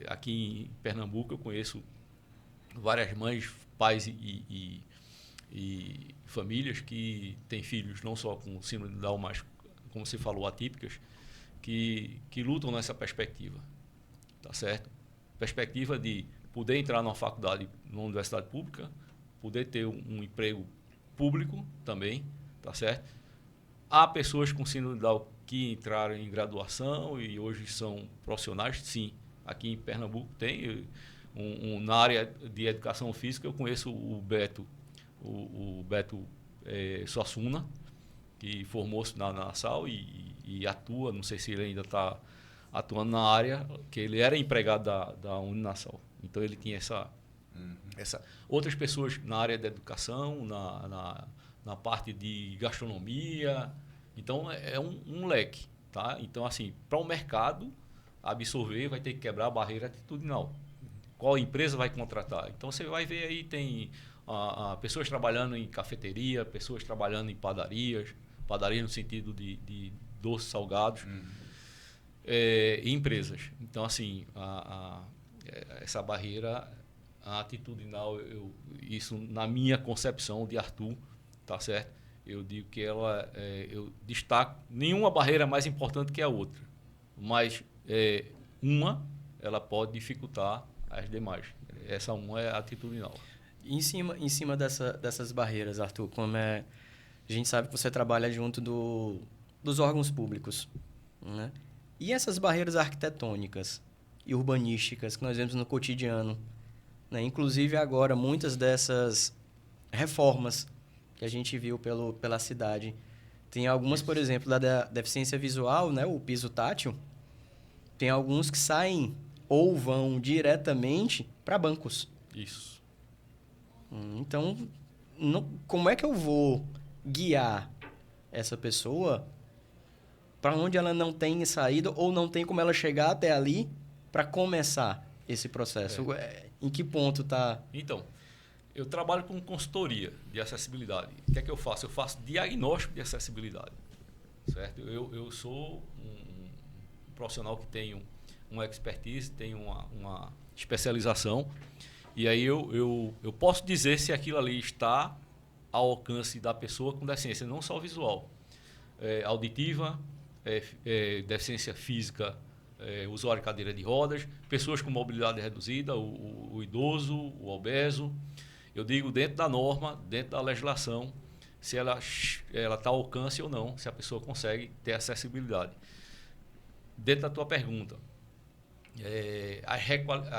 Speaker 3: aqui em Pernambuco eu conheço várias mães, pais e famílias que têm filhos não só com síndrome de Down, mas, como você falou, atípicas, que lutam nessa perspectiva, tá certo? Perspectiva de poder entrar numa faculdade, numa universidade pública, poder ter um emprego público também, tá certo? Há pessoas com síndrome de Down que entraram em graduação e hoje são profissionais, sim. Aqui em Pernambuco tem... na área de educação física, eu conheço o Beto Suassuna, que formou-se na SAL e e atua, não sei se ele ainda está atuando na área, que ele era empregado da Uninasal. Então ele tinha outras pessoas na área da educação, na parte de gastronomia. Então é um leque, tá? Então assim, para o mercado absorver, vai ter que quebrar a barreira atitudinal. Qual empresa vai contratar? Então você vai ver aí, tem pessoas trabalhando em cafeteria, pessoas trabalhando em padarias no sentido de doces salgados, e empresas. Então assim, essa barreira atitudinal, isso na minha concepção de Arthur, tá certo? Eu digo que eu destaco, nenhuma barreira é mais importante que a outra, mas ela pode dificultar as demais. Essa uma é atitudinal.
Speaker 4: Em cima dessas barreiras, Arthur, a gente sabe que você trabalha junto dos órgãos públicos, né? E essas barreiras arquitetônicas e urbanísticas que nós vemos no cotidiano, né? Inclusive agora, muitas dessas reformas que a gente viu pela cidade, tem algumas, por exemplo, da deficiência visual, né? O piso tátil, tem alguns que saem ou vão diretamente para bancos.
Speaker 3: Isso.
Speaker 4: Então, como é que eu vou guiar essa pessoa para onde ela não tem saída ou não tem como ela chegar até ali para começar esse processo? Em que ponto está?
Speaker 3: Então, eu trabalho com consultoria de acessibilidade. O que é que eu faço? Eu faço diagnóstico de acessibilidade. Certo? Eu sou um profissional que tem uma expertise, tem uma especialização, e aí eu posso dizer se aquilo ali está ao alcance da pessoa com deficiência, não só visual, auditiva, deficiência física, usuário de cadeira de rodas, pessoas com mobilidade reduzida, o idoso, o obeso. Eu digo dentro da norma, dentro da legislação, se ela está ao alcance ou não, se a pessoa consegue ter acessibilidade. Dentro da tua pergunta, a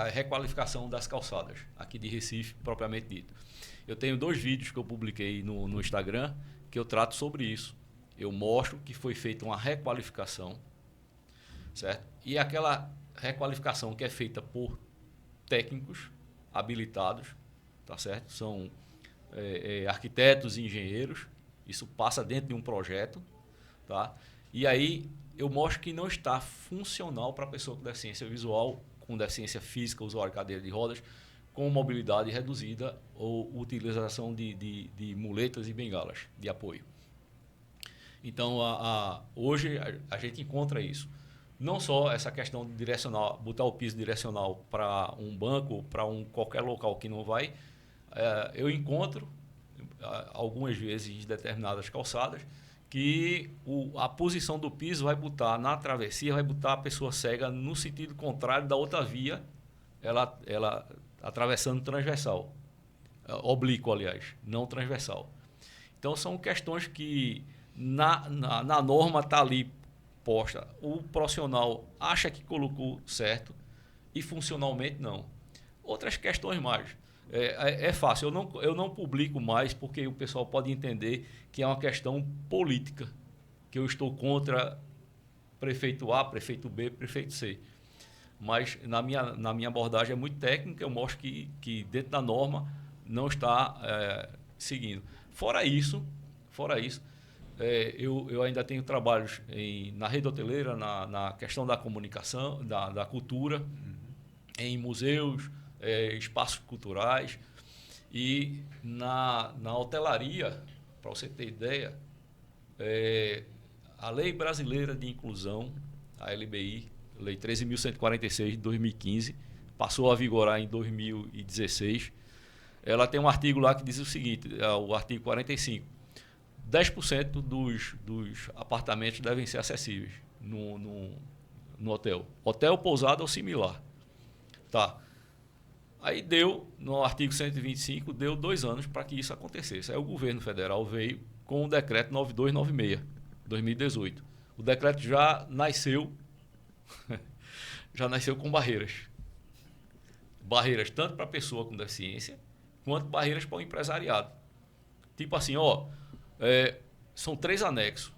Speaker 3: requalificação das calçadas, aqui de Recife, propriamente dito. Eu tenho 2 vídeos que eu publiquei no Instagram que eu trato sobre isso. Eu mostro que foi feita uma requalificação, certo? E aquela requalificação que é feita por técnicos habilitados, tá certo? São arquitetos e engenheiros. Isso passa dentro de um projeto, tá? E aí eu mostro que não está funcional para a pessoa com deficiência visual, com deficiência física, usuário de cadeira de rodas, com mobilidade reduzida ou utilização de muletas e bengalas de apoio. Então, hoje a gente encontra isso. Não só essa questão de direcional, botar o piso direcional para um banco, para qualquer local que não vai. Eu encontro, algumas vezes, em determinadas calçadas, que a posição do piso vai botar na travessia, vai botar a pessoa cega no sentido contrário da outra via, ela atravessando transversal, oblíquo, aliás, não transversal. Então, são questões que na norma está ali posta. O profissional acha que colocou certo e funcionalmente não. Outras questões mais. É fácil, eu não publico mais porque o pessoal pode entender que é uma questão política, que eu estou contra prefeito A, prefeito B, prefeito C. Mas na minha abordagem é muito técnica, eu mostro que dentro da norma não está seguindo. Fora isso, eu ainda tenho trabalhos na rede hoteleira, na questão da comunicação, da cultura, em museus, espaços culturais, e na hotelaria, para você ter ideia, a Lei Brasileira de Inclusão, a LBI, Lei 13.146 de 2015, passou a vigorar em 2016. Ela tem um artigo lá que diz o seguinte, o artigo 45, 10% dos apartamentos devem ser acessíveis no hotel. Hotel, pousada ou similar. Tá. Aí no artigo 125, deu 2 anos para que isso acontecesse. Aí o governo federal veio com o decreto 9296, 2018. O decreto já nasceu com barreiras. Barreiras tanto para a pessoa com deficiência, quanto barreiras para o empresariado. Tipo assim, são 3 anexos.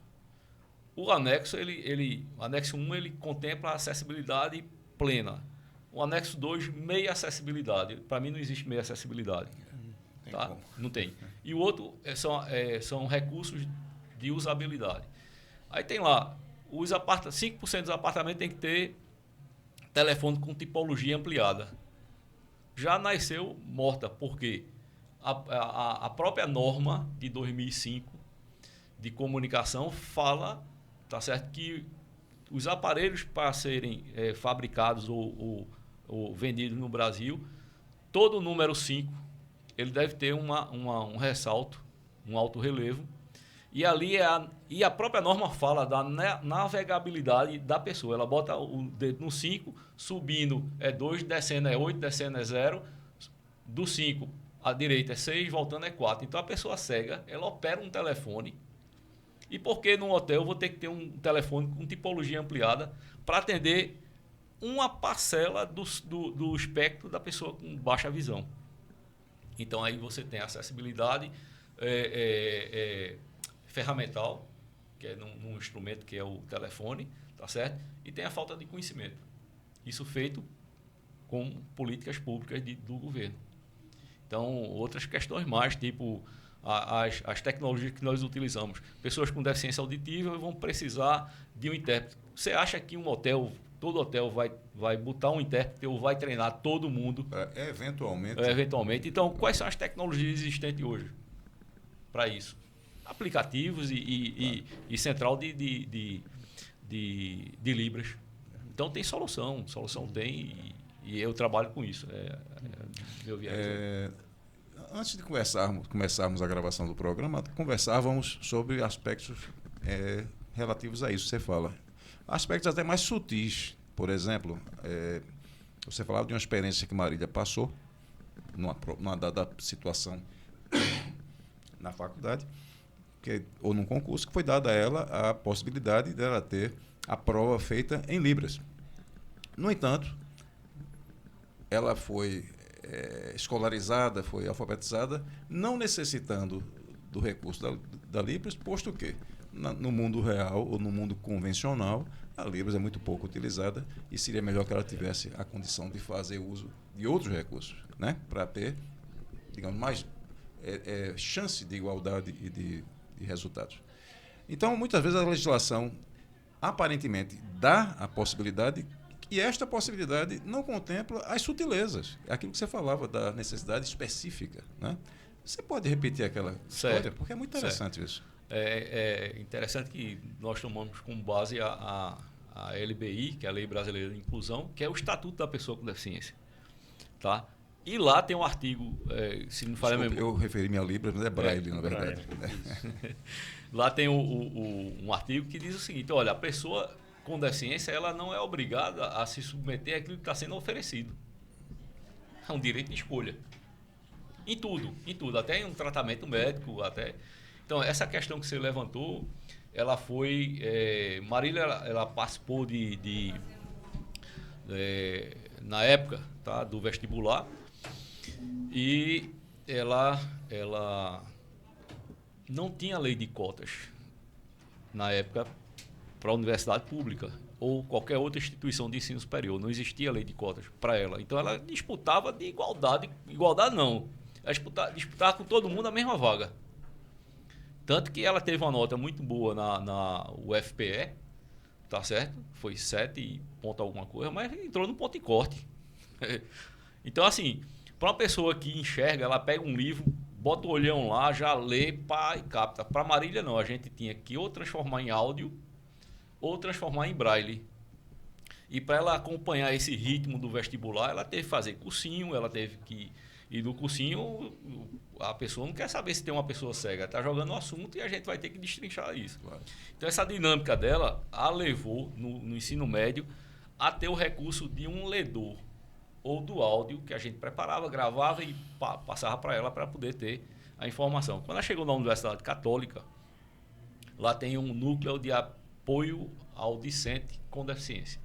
Speaker 3: O anexo, o anexo 1, ele contempla a acessibilidade plena. O anexo 2, meia acessibilidade. Para mim não existe meia acessibilidade. Tá? Não tem. E o outro são recursos de usabilidade. Aí tem lá, 5% dos apartamentos tem que ter telefone com tipologia ampliada. Já nasceu morta, porque a própria norma de 2005 de comunicação fala, tá certo, que os aparelhos para serem fabricados ou vendidos no Brasil, todo o número 5, ele deve ter um ressalto, um alto relevo, e ali a própria norma fala da navegabilidade da pessoa. Ela bota o dedo no 5, subindo é 2, descendo é 8, descendo é 0, do 5 à direita é 6, voltando é 4. Então a pessoa cega, ela opera um telefone. E por que no hotel eu vou ter que ter um telefone com tipologia ampliada para atender uma parcela do espectro da pessoa com baixa visão? Então aí você tem acessibilidade ferramental, que é num instrumento que é o telefone, tá certo? E tem a falta de conhecimento. Isso feito com políticas públicas do governo. Então, outras questões mais, tipo as tecnologias que nós utilizamos. Pessoas com deficiência auditiva vão precisar de um intérprete. Você acha que todo hotel vai botar um intérprete ou vai treinar todo mundo?
Speaker 1: Eventualmente.
Speaker 3: Eventualmente. Então, quais são as tecnologias existentes hoje para isso? Aplicativos e central de Libras. Então, tem solução. Solução tem e eu trabalho com isso. Meu viés.
Speaker 1: Antes de começarmos a gravação do programa, conversávamos sobre aspectos relativos a isso que você fala. Aspectos até mais sutis. Por exemplo, você falava de uma experiência que Marília passou, numa dada situação na faculdade, ou num concurso, que foi dada a ela a possibilidade dela ter a prova feita em Libras. No entanto, ela foi escolarizada, foi alfabetizada, não necessitando do recurso da Libras, posto que no mundo real ou no mundo convencional, a Libras é muito pouco utilizada e seria melhor que ela tivesse a condição de fazer uso de outros recursos, né? Para ter, digamos, mais chance de igualdade e de resultados. Então, muitas vezes a legislação aparentemente dá a possibilidade e esta possibilidade não contempla as sutilezas, aquilo que você falava da necessidade específica, né? Você pode repetir aquela história? Porque é muito interessante isso.
Speaker 3: É interessante que nós tomamos como base a LBI, que é a Lei Brasileira de Inclusão, que é o Estatuto da Pessoa com Deficiência. Tá? E lá tem um artigo, se não falha memória...
Speaker 1: Eu referi-me a Libras, mas é Braille, na verdade.
Speaker 3: Lá tem um artigo que diz o seguinte: olha, a pessoa com deficiência ela não é obrigada a se submeter àquilo que está sendo oferecido. É um direito de escolha. Em tudo, até em um tratamento médico, até... Então, essa questão que você levantou, ela foi... Marília, ela participou na época, tá, do vestibular, e ela não tinha lei de cotas na época para a universidade pública ou qualquer outra instituição de ensino superior. Não existia lei de cotas para ela. Então, ela disputava de igualdade não. Ela disputava com todo mundo a mesma vaga. Tanto que ela teve uma nota muito boa na UFPE, tá certo? Foi 7 ponto alguma coisa, mas entrou no ponto e corte. Então, assim, para uma pessoa que enxerga, ela pega um livro, bota o olhão lá, já lê, pá, e capta. Para Marília, não. A gente tinha que ou transformar em áudio ou transformar em braille. E para ela acompanhar esse ritmo do vestibular, ela teve que fazer cursinho, ela teve que... E no cursinho, a pessoa não quer saber se tem uma pessoa cega. Está jogando o assunto e a gente vai ter que destrinchar isso.
Speaker 1: Claro.
Speaker 3: Então, essa dinâmica dela a levou, no ensino médio, a ter o recurso de um ledor ou do áudio que a gente preparava, gravava e passava para ela para poder ter a informação. Quando ela chegou na Universidade Católica, lá tem um núcleo de apoio ao discente com deficiência.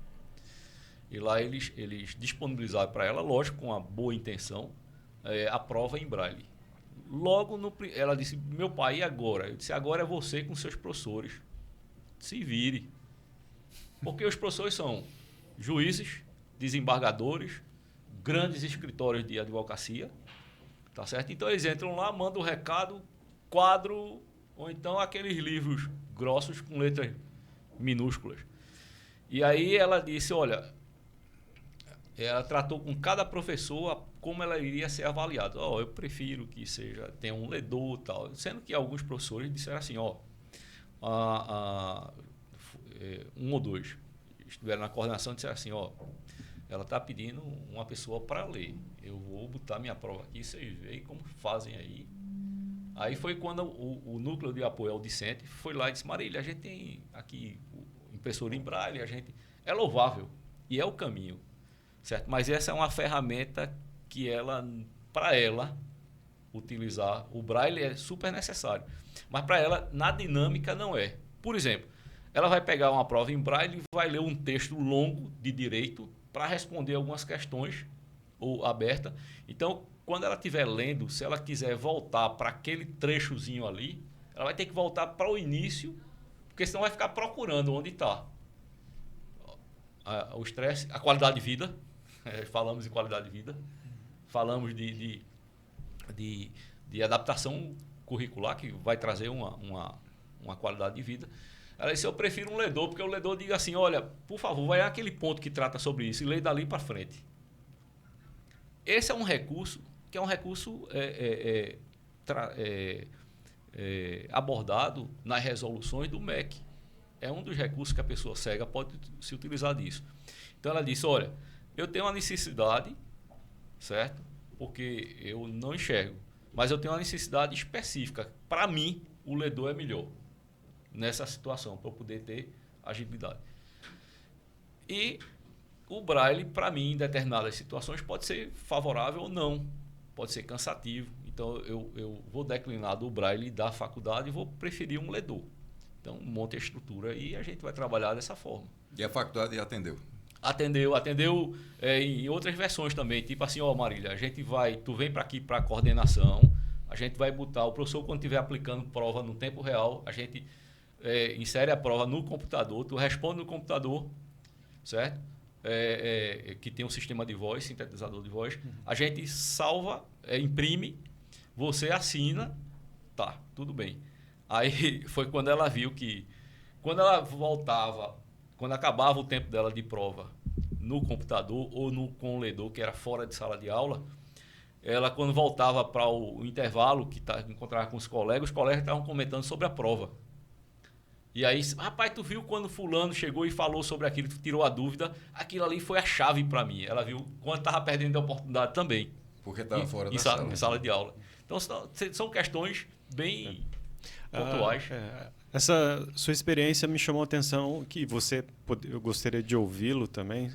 Speaker 3: E lá eles disponibilizaram para ela, lógico, com uma boa intenção, a prova em braille. Logo, ela disse: meu pai, e agora? Eu disse: agora é você com seus professores se vire. Porque os professores são juízes, desembargadores, grandes escritórios de advocacia, tá certo? Então eles entram lá, mandam o recado, quadro, ou então aqueles livros grossos com letras minúsculas. E aí ela disse, olha, ela tratou com cada professor como ela iria ser avaliada. Eu prefiro que tenha um ledor e tal. Sendo que alguns professores disseram assim, um ou dois estiveram na coordenação e disseram assim, ela está pedindo uma pessoa para ler. Eu vou botar minha prova aqui, vocês veem como fazem aí. Aí foi quando o núcleo de apoio ao discente foi lá e disse, Marília, a gente tem aqui impressora em braille, é louvável e é o caminho, certo? Mas essa é uma ferramenta que para ela utilizar o braille é super necessário, mas para ela na dinâmica não é. Por exemplo, ela vai pegar uma prova em braille e vai ler um texto longo de direito para responder algumas questões ou aberta. Então, quando ela estiver lendo, se ela quiser voltar para aquele trechozinho ali, ela vai ter que voltar para o início, porque senão vai ficar procurando onde está. O estresse, a qualidade de vida, falamos em qualidade de vida, falamos de adaptação curricular, que vai trazer uma qualidade de vida. Ela disse, eu prefiro um ledor, porque o ledor diga assim, olha, por favor, vai àquele ponto que trata sobre isso e lê dali para frente. Esse é um recurso que é um recurso abordado nas resoluções do MEC. É um dos recursos que a pessoa cega pode se utilizar disso. Então ela disse, olha, eu tenho uma necessidade, certo? Porque eu não enxergo, mas eu tenho uma necessidade específica. Para mim, o ledor é melhor nessa situação, para eu poder ter agilidade. E o braille, para mim, em determinadas situações, pode ser favorável ou não. Pode ser cansativo. Então, eu vou declinar do braille da faculdade e vou preferir um ledor. Então, monte a estrutura e a gente vai trabalhar dessa forma.
Speaker 1: E a faculdade atendeu?
Speaker 3: Atendeu em outras versões também. Tipo assim, Marília, tu vem para aqui para a coordenação, a gente vai botar, o professor quando estiver aplicando prova no tempo real, a gente insere a prova no computador, tu responde no computador, certo? Que tem um sistema de voz, sintetizador de voz, a gente salva, imprime, você assina, tá, tudo bem. Aí foi quando ela viu que, quando ela voltava, quando acabava o tempo dela de prova no computador ou com o ledor, que era fora de sala de aula, ela quando voltava para o intervalo, que encontrava com os colegas estavam comentando sobre a prova. E aí, rapaz, tu viu quando fulano chegou e falou sobre aquilo, tu tirou a dúvida, aquilo ali foi a chave para mim. Ela viu quando estava perdendo a oportunidade também.
Speaker 1: Porque estava fora da
Speaker 3: em sala de aula. Então, são questões bem pontuais.
Speaker 2: Essa sua experiência me chamou a atenção, que eu gostaria de ouvi-lo também,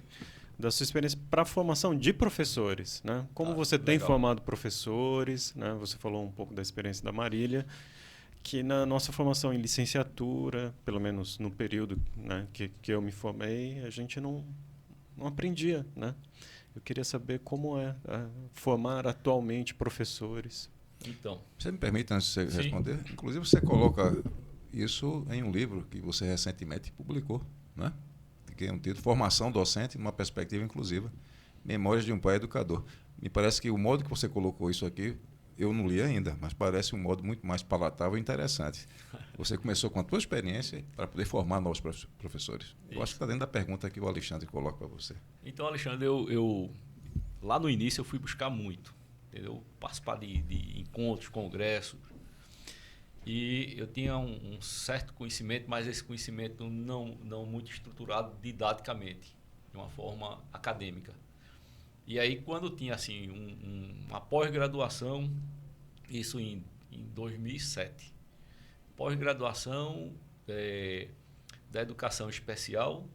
Speaker 2: da sua experiência para a formação de professores, né? Como você tem formado professores, né? Você falou um pouco da experiência da Marília, que na nossa formação em licenciatura, pelo menos no período, né, que eu me formei, a gente não aprendia, né? Eu queria saber como é formar atualmente professores.
Speaker 3: Então,
Speaker 1: você me permite, antes de você
Speaker 3: sim.
Speaker 1: responder? Inclusive, você coloca isso em um livro que você recentemente publicou, né? Que é um título, Formação Docente numa Perspectiva Inclusiva, Memórias de um Pai Educador. Me parece que o modo que você colocou isso aqui, eu não li ainda, mas parece um modo muito mais palatável e interessante. Você começou com a tua experiência para poder formar novos professores. Eu acho que está dentro da pergunta que o Alexandre coloca para você.
Speaker 3: Então, Alexandre, eu lá no início eu fui buscar muito, entendeu? Participar de encontros, congressos. E eu tinha um certo conhecimento, mas esse conhecimento não muito estruturado didaticamente, de uma forma acadêmica. E aí, quando tinha assim, uma pós-graduação, isso em 2007, pós-graduação da educação especial,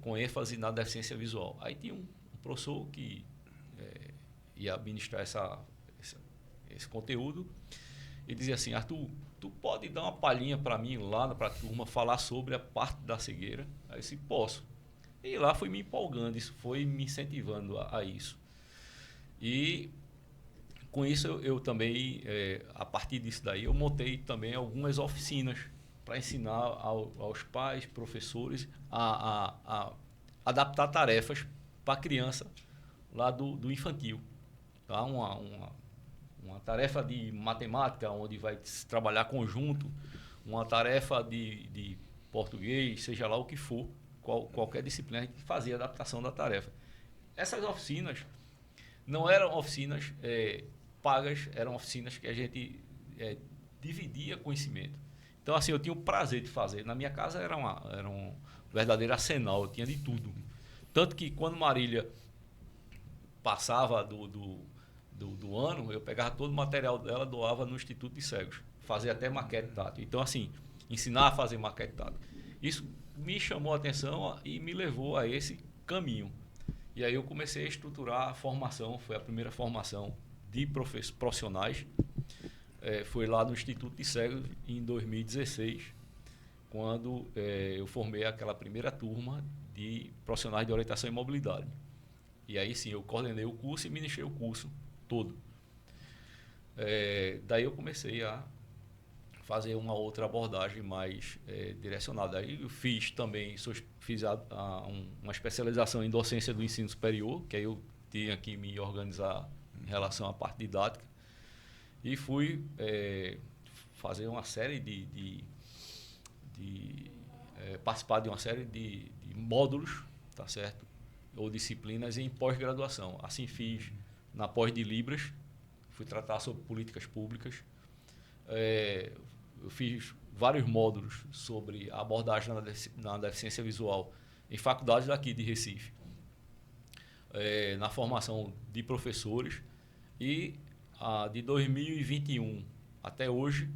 Speaker 3: com ênfase na deficiência visual. Aí tinha um professor que ia administrar esse conteúdo e dizia assim, Arthur, tu pode dar uma palhinha para mim lá para a turma falar sobre a parte da cegueira? Aí eu disse, posso. E lá fui me empolgando, isso foi me incentivando a isso. E com isso eu também, a partir disso daí, eu montei também algumas oficinas para ensinar aos pais, professores, a adaptar tarefas para a criança lá do infantil. Tá? Uma tarefa de matemática, onde vai se trabalhar conjunto, uma tarefa de português, seja lá o que for, qualquer disciplina, a gente fazia a adaptação da tarefa. Essas oficinas não eram oficinas pagas, eram oficinas que a gente dividia conhecimento. Então, assim, eu tinha o prazer de fazer. Na minha casa era um verdadeiro arsenal, eu tinha de tudo. Tanto que quando Marília passava do ano, eu pegava todo o material dela, doava no Instituto de Cegos. Fazia até maquete tátil. Então, assim, ensinar a fazer maquete tátil. Isso me chamou a atenção e me levou a esse caminho. E aí eu comecei a estruturar a formação, foi a primeira formação de profissionais. Foi lá no Instituto de Cegos em 2016, quando eu formei aquela primeira turma de profissionais de orientação e mobilidade. E aí sim, eu coordenei o curso e ministrei o curso todo. Daí eu comecei a fazer uma outra abordagem mais direcionada. Aí eu fiz também, fiz uma especialização em docência do ensino superior, que aí eu tinha que me organizar em relação à parte didática. E fui fazer uma série participar de uma série de módulos, tá certo? Ou disciplinas em pós-graduação. Assim fiz na pós de Libras, fui tratar sobre políticas públicas. Eu fiz vários módulos sobre a abordagem na deficiência visual em faculdades daqui de Recife, na formação de professores. E de 2021 até hoje,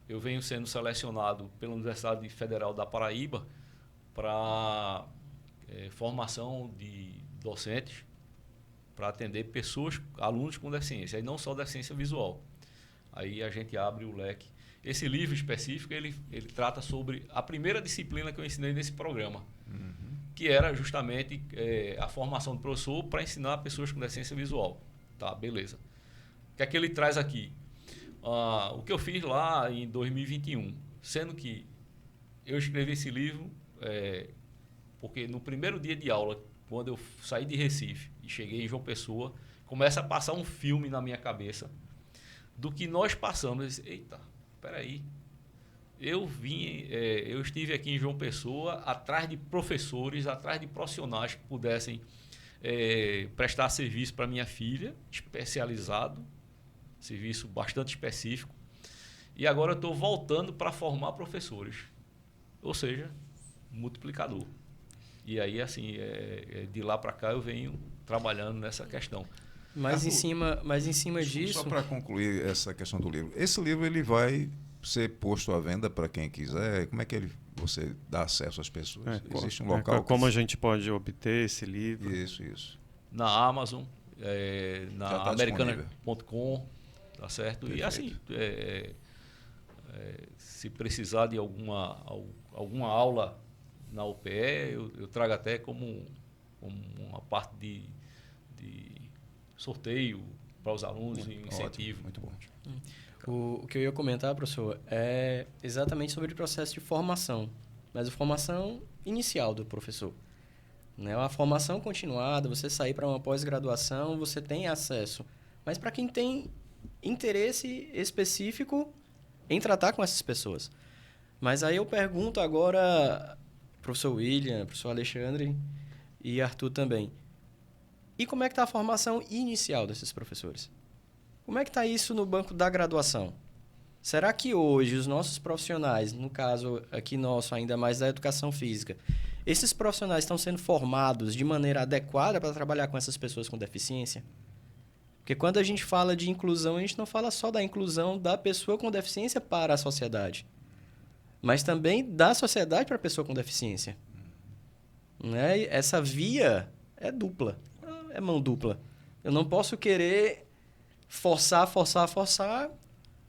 Speaker 3: eu venho sendo selecionado pela Universidade Federal da Paraíba para formação de docentes para atender pessoas, alunos com deficiência, e não só deficiência visual. Aí a gente abre o leque. Esse livro específico, ele trata sobre a primeira disciplina que eu ensinei nesse programa, que era justamente a formação do professor para ensinar pessoas com deficiência visual. Tá, beleza. O que é que ele traz aqui? O que eu fiz lá em 2021, sendo que eu escrevi esse livro porque no primeiro dia de aula, quando eu saí de Recife e cheguei em João Pessoa, começa a passar um filme na minha cabeça do que nós passamos. Eu disse, eita, peraí, eu estive aqui em João Pessoa atrás de professores, atrás de profissionais que pudessem prestar serviço para minha filha, especializado, serviço bastante específico, e agora eu estou voltando para formar professores, ou seja, multiplicador. E aí, assim, de lá para cá eu venho trabalhando nessa questão.
Speaker 4: Mas em cima disso...
Speaker 1: Só para concluir essa questão do livro. Esse livro ele vai ser posto à venda para quem quiser? Como é que você dá acesso às pessoas? Existe um local?
Speaker 2: Como a gente pode obter esse livro?
Speaker 1: Isso.
Speaker 3: Na Amazon, na americana.com, tá certo? Perfeito. E assim, se precisar de alguma aula na UPE, eu trago até como uma parte de sorteio para os alunos e incentivo.
Speaker 1: Muito bom.
Speaker 4: O que eu ia comentar, professor, é exatamente sobre o processo de formação, mas a formação inicial do professor. Né? A formação continuada, você sair para uma pós-graduação, você tem acesso. Mas para quem tem interesse específico em tratar com essas pessoas. Mas aí eu pergunto agora, professor William, professor Alexandre e Arthur também, e como é que está a formação inicial desses professores? Como é que está isso no banco da graduação? Será que hoje os nossos profissionais, no caso aqui nosso, ainda mais da educação física, esses profissionais estão sendo formados de maneira adequada para trabalhar com essas pessoas com deficiência? Porque quando a gente fala de inclusão, a gente não fala só da inclusão da pessoa com deficiência para a sociedade, mas também da sociedade para a pessoa com deficiência. Né? Essa via é dupla, é mão dupla. Eu não posso querer forçar,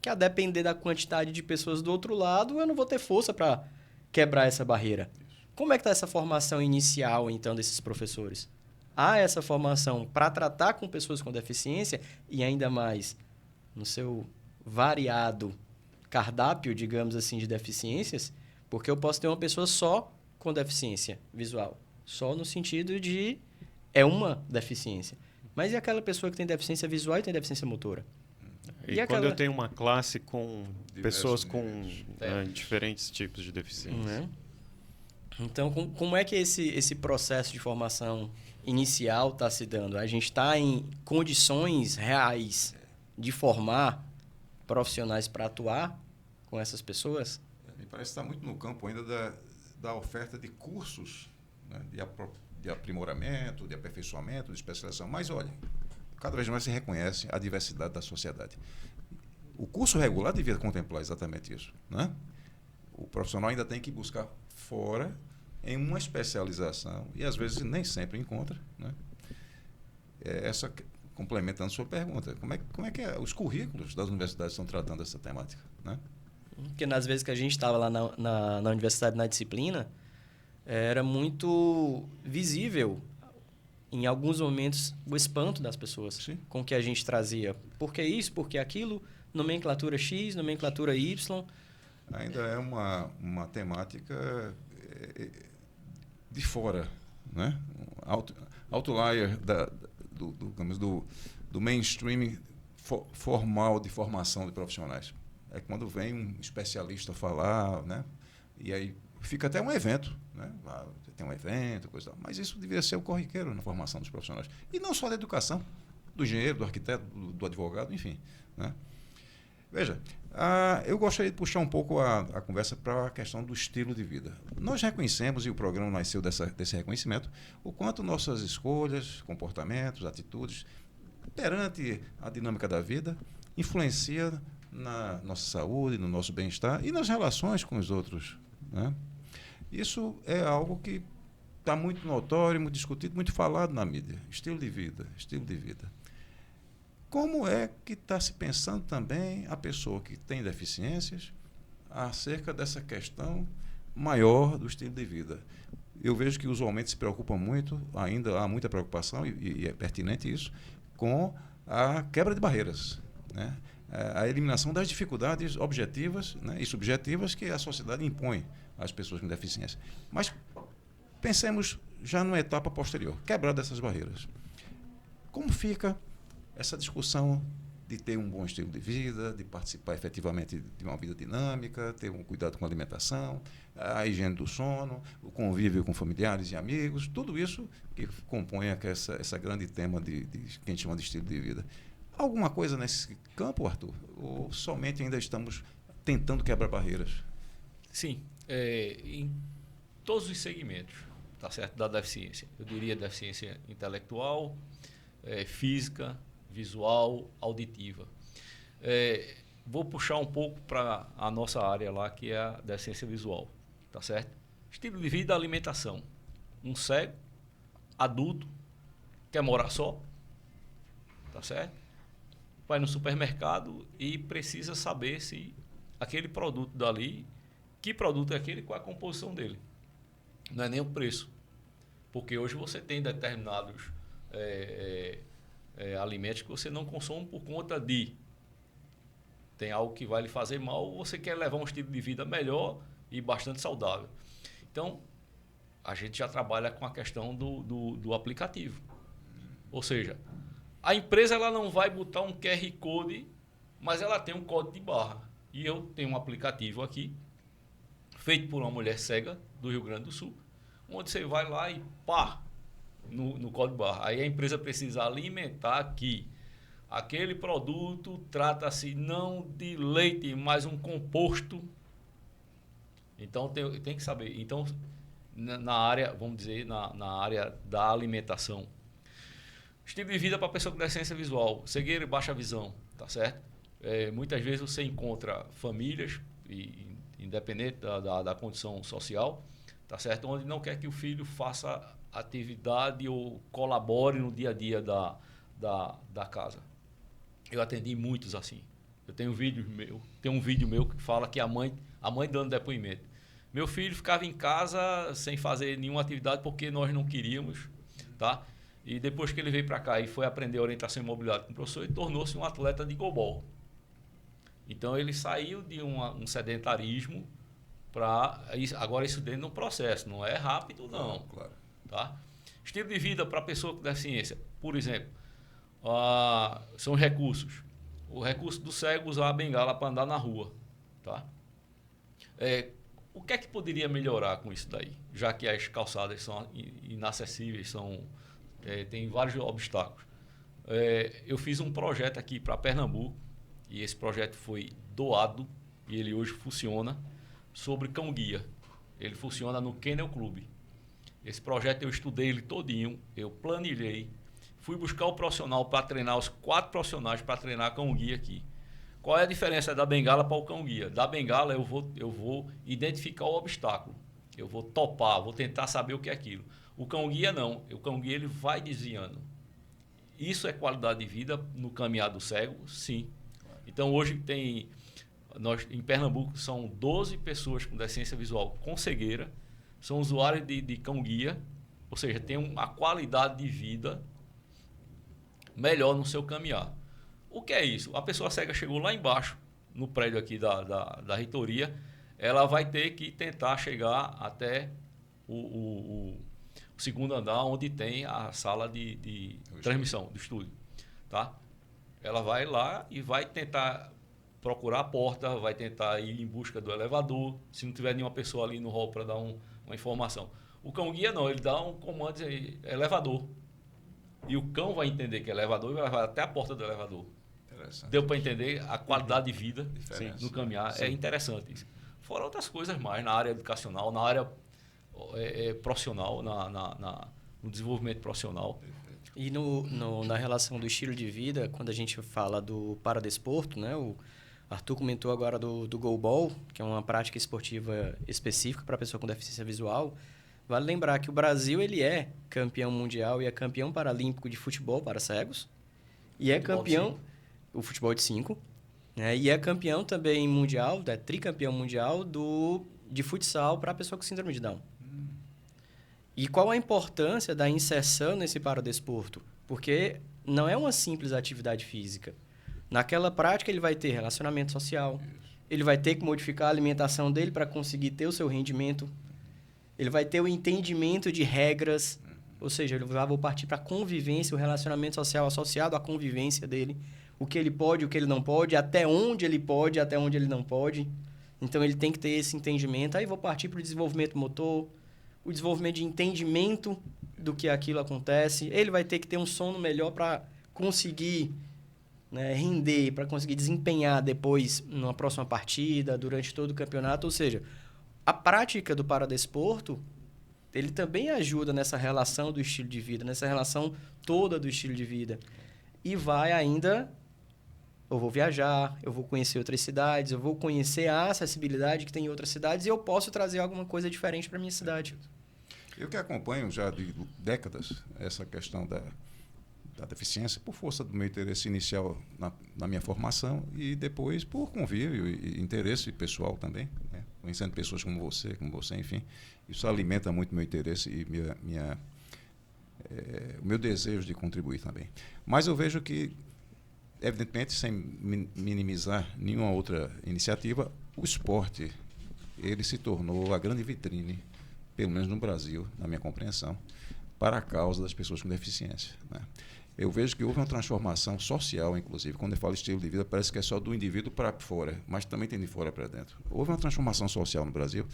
Speaker 4: que a depender da quantidade de pessoas do outro lado, eu não vou ter força para quebrar essa barreira. Como é que está essa formação inicial, então, desses professores? Há essa formação para tratar com pessoas com deficiência e ainda mais no seu variado cardápio, digamos assim, de deficiências, Porque eu posso ter uma pessoa só com deficiência visual. Só no sentido de é uma deficiência. Mas e aquela pessoa que tem deficiência visual e tem deficiência motora?
Speaker 2: E
Speaker 4: E
Speaker 2: quando
Speaker 4: aquela-
Speaker 2: eu tenho uma classe com pessoas com
Speaker 1: níveis.
Speaker 2: diferentes tipos de deficiência.
Speaker 4: Né? Então, como é que esse processo de formação inicial está se dando? A gente está em condições reais de formar profissionais para atuar com essas pessoas?
Speaker 1: Me parece que está muito no campo ainda da oferta de cursos, né, de aprimoramento, de aperfeiçoamento, de especialização. Mas, olha, cada vez mais se reconhece a diversidade da sociedade. O curso regular devia contemplar exatamente isso, né? O profissional ainda tem que buscar fora em uma especialização e às vezes nem sempre encontra, né? Complementando a sua pergunta, como é que os currículos das universidades estão tratando essa temática, né?
Speaker 4: Porque nas vezes que a gente estava lá na universidade, na disciplina, era muito visível, em alguns momentos, o espanto das pessoas.
Speaker 1: Sim.
Speaker 4: Com o que a gente trazia. Por que isso? Por que aquilo? Nomenclatura X, nomenclatura Y.
Speaker 1: Ainda é uma temática de fora, né? Outlier do mainstream formal de formação de profissionais. É quando vem um especialista falar, né? E aí fica até um evento, né? Tem um evento, coisa tal. Mas isso deveria ser o corriqueiro na formação dos profissionais. E não só da educação, do engenheiro, do arquiteto, do advogado, enfim, né? Veja, eu gostaria de puxar um pouco a conversa para a questão do estilo de vida. Nós reconhecemos, e o programa nasceu desse reconhecimento, o quanto nossas escolhas, comportamentos, atitudes, perante a dinâmica da vida, influencia na nossa saúde, no nosso bem-estar e nas relações com os outros, né? Isso é algo que está muito notório, muito discutido, muito falado na mídia. Estilo de vida, estilo de vida. Como é que está se pensando também a pessoa que tem deficiências acerca dessa questão maior do estilo de vida? Eu vejo que usualmente se preocupam muito, ainda há muita preocupação, e é pertinente isso, com a quebra de barreiras, né? A eliminação das dificuldades objetivas, né, e subjetivas que a sociedade impõe às pessoas com deficiência. Mas pensemos já numa etapa posterior, quebrar dessas barreiras. Como fica essa discussão de ter um bom estilo de vida, de participar efetivamente de uma vida dinâmica, ter um cuidado com a alimentação, a higiene do sono, o convívio com familiares e amigos, tudo isso que compõe essa grande tema que a gente chama de estilo de vida. Alguma coisa nesse campo, Arthur? Ou somente ainda estamos tentando quebrar barreiras?
Speaker 3: Sim, em todos os segmentos, tá certo, da deficiência. Eu diria deficiência intelectual, física, visual, auditiva. Vou puxar um pouco para a nossa área lá, que é a deficiência visual, tá certo? Estilo de vida, alimentação. Um cego, adulto, quer morar só, tá certo? Vai no supermercado e precisa saber se aquele produto dali, que produto é aquele, qual é a composição dele. Não é nem o preço. Porque hoje você tem determinados alimentos que você não consome por conta de tem algo que vai lhe fazer mal, ou você quer levar um estilo de vida melhor e bastante saudável. Então, a gente já trabalha com a questão do aplicativo. Ou seja, a empresa ela não vai botar um QR Code, mas ela tem um código de barra. E eu tenho um aplicativo aqui, feito por uma mulher cega do Rio Grande do Sul, onde você vai lá e pá, no código de barra. Aí a empresa precisa alimentar que aquele produto trata-se não de leite, mas um composto. Então tem que saber. Então, na área, vamos dizer, na área da alimentação, estilo de vida para pessoa com deficiência visual, cegueira e baixa visão, tá certo? Muitas vezes você encontra famílias, independente da condição social, tá certo? Onde não quer que o filho faça atividade ou colabore no dia a dia da casa. Eu atendi muitos assim. Eu tenho um vídeo meu que fala que a mãe dando depoimento. Meu filho ficava em casa sem fazer nenhuma atividade porque nós não queríamos, tá? E depois que ele veio para cá e foi aprender orientação imobiliária com o professor, ele tornou-se um atleta de goalball. Então ele saiu de um sedentarismo Agora, isso dentro de um processo, não é rápido, não.
Speaker 1: Claro.
Speaker 3: Tá? Estilo de vida para pessoa com deficiência. Por exemplo, são recursos. O recurso do cego usar a bengala para andar na rua. Tá? O que é que poderia melhorar com isso daí? Já que as calçadas são inacessíveis, tem vários obstáculos. Eu fiz um projeto aqui para Pernambuco, e esse projeto foi doado, e ele hoje funciona, sobre cão-guia. Ele funciona no Kennel Club. Esse projeto eu estudei ele todinho, eu planilhei, fui buscar o profissional para treinar, os 4 profissionais para treinar cão-guia aqui. Qual é a diferença da bengala para o cão-guia? Da bengala eu vou identificar o obstáculo, eu vou topar, vou tentar saber o que é aquilo. O cão-guia não, o cão-guia ele vai desviando. Isso é qualidade de vida no caminhar do cego? Sim. Então hoje em Pernambuco são 12 pessoas com deficiência visual com cegueira, são usuários de cão-guia, ou seja, tem uma qualidade de vida melhor no seu caminhar. O que é isso? A pessoa cega chegou lá embaixo, no prédio aqui da reitoria, ela vai ter que tentar chegar até o segundo andar, onde tem a sala de transmissão do estúdio. Tá? Ela vai lá e vai tentar procurar a porta, vai tentar ir em busca do elevador, se não tiver nenhuma pessoa ali no hall para dar uma informação. O cão-guia não, ele dá um comando de elevador. E o cão vai entender que é elevador e vai levar até a porta do elevador. Deu para entender a qualidade de vida no caminhar. Sim. É interessante isso. Fora outras coisas mais, na área educacional, na área profissional, no desenvolvimento profissional.
Speaker 4: E na relação do estilo de vida, quando a gente fala do paradesporto, né, o Arthur comentou agora do goalball, que é uma prática esportiva específica para pessoa com deficiência visual. Vale lembrar que o Brasil ele é campeão mundial e é campeão paralímpico de futebol para cegos. E é campeão... O futebol de 5. Né, e é campeão também mundial, tricampeão mundial de futsal para pessoa com síndrome de Down. E qual a importância da inserção nesse paradesporto? Porque não é uma simples atividade física. Naquela prática, ele vai ter relacionamento social, ele vai ter que modificar a alimentação dele para conseguir ter o seu rendimento, ele vai ter o entendimento de regras, ou seja, ele vai partir para a convivência, o relacionamento social associado à convivência dele, o que ele pode, o que ele não pode, até onde ele pode, até onde ele não pode. Então, ele tem que ter esse entendimento. Aí, vou partir para o desenvolvimento motor, o desenvolvimento de entendimento do que aquilo acontece. Ele vai ter que ter um sono melhor para conseguir, né, render, para conseguir desempenhar depois numa próxima partida, durante todo o campeonato. Ou seja, a prática do paradesporto, ele também ajuda nessa relação do estilo de vida, nessa relação toda do estilo de vida. E vai ainda... Eu vou viajar, eu vou conhecer outras cidades, eu vou conhecer a acessibilidade que tem em outras cidades e eu posso trazer alguma coisa diferente para a minha cidade.
Speaker 1: Eu que acompanho já de décadas essa questão da deficiência, por força do meu interesse inicial na minha formação e depois por convívio e interesse pessoal também, né? Conhecendo pessoas como você, enfim. Isso alimenta muito meu interesse e o meu desejo de contribuir também. Mas eu vejo que, evidentemente, sem minimizar nenhuma outra iniciativa, o esporte ele se tornou a grande vitrine, pelo menos no Brasil, na minha compreensão, para a causa das pessoas com deficiência, né? Eu vejo que houve uma transformação social, inclusive. Quando eu falo estilo de vida, parece que é só do indivíduo para fora, mas também tem de fora para dentro. Houve uma transformação social no Brasil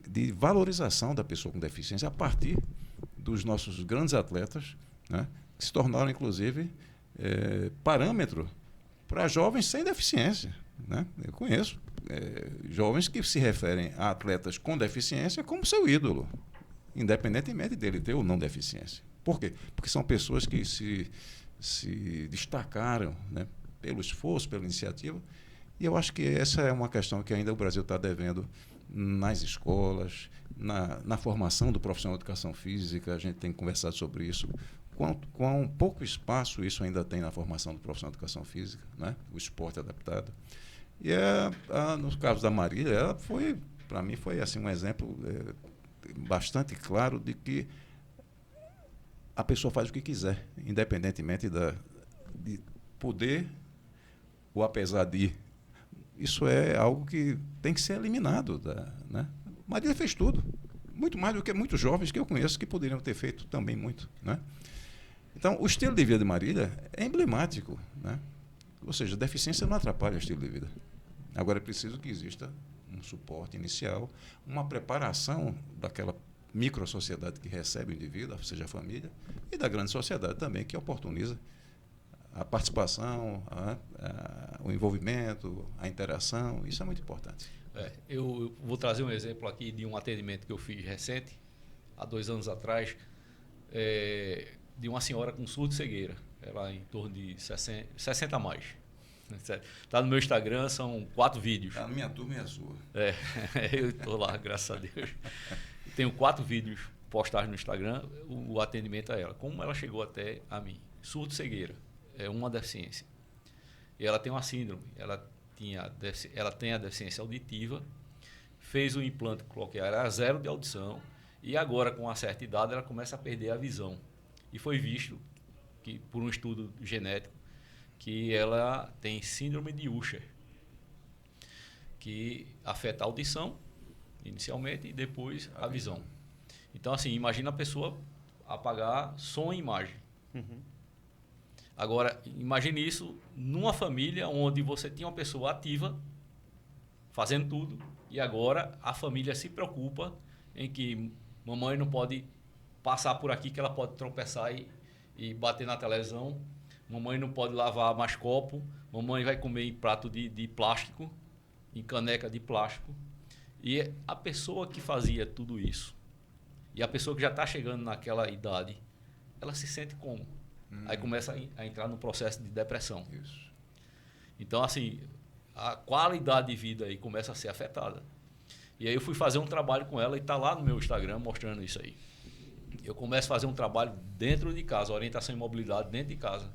Speaker 1: de valorização da pessoa com deficiência a partir dos nossos grandes atletas, né, que se tornaram, inclusive, parâmetro para jovens sem deficiência, né? Eu conheço jovens que se referem a atletas com deficiência como seu ídolo, independentemente dele ter ou não deficiência. Por quê? Porque são pessoas que se destacaram, né, pelo esforço, pela iniciativa, e eu acho que essa é uma questão que ainda o Brasil está devendo nas escolas, na formação do profissional de educação física. A gente tem conversado sobre isso. Quão pouco espaço isso ainda tem na formação do profissional de educação física, né? O esporte adaptado. E no caso da Marília, ela para mim, foi assim, um exemplo bastante claro de que a pessoa faz o que quiser, independentemente de poder, ou apesar de isso é algo que tem que ser eliminado. Né? Marília fez tudo. Muito mais do que muitos jovens que eu conheço que poderiam ter feito também muito. Né? Então, o estilo de vida de Marília é emblemático. Né? Ou seja, a deficiência não atrapalha o estilo de vida. Agora é preciso que exista um suporte inicial, uma preparação daquela microsociedade que recebe o indivíduo, ou seja, a família, e da grande sociedade também, que oportuniza a participação, o envolvimento, a interação. Isso é muito importante.
Speaker 3: Eu vou trazer um exemplo aqui de um atendimento que eu fiz recente, há 2 anos atrás, de uma senhora com surdo e cegueira. Ela em torno de 60 a mais. Está no meu Instagram, são 4 vídeos.
Speaker 1: A minha turma é a sua.
Speaker 3: Eu estou lá, graças a Deus. Tenho 4 vídeos postados no Instagram, o atendimento a ela. Como ela chegou até a mim? Surdo e cegueira. É uma deficiência. E ela tem uma síndrome. Ela tem a deficiência auditiva, fez o implante cochlear a 0 de audição e agora, com uma certa idade, ela começa a perder a visão. E foi visto, que, por um estudo genético, que ela tem síndrome de Usher, que afeta a audição, inicialmente, e depois a visão. Então, assim, imagina a pessoa apagar som e imagem. Agora, imagine isso numa família onde você tinha uma pessoa ativa, fazendo tudo, e agora a família se preocupa em que mamãe não pode passar por aqui, que ela pode tropeçar e bater na televisão, mamãe não pode lavar mais copo, mamãe vai comer em prato de plástico, em caneca de plástico. E a pessoa que fazia tudo isso, e a pessoa que já está chegando naquela idade, ela se sente como? Aí começa a entrar no processo de depressão.
Speaker 1: Isso.
Speaker 3: Então, assim, a qualidade de vida aí começa a ser afetada. E aí eu fui fazer um trabalho com ela e está lá no meu Instagram mostrando isso aí. Eu começo a fazer um trabalho dentro de casa, orientação e mobilidade dentro de casa.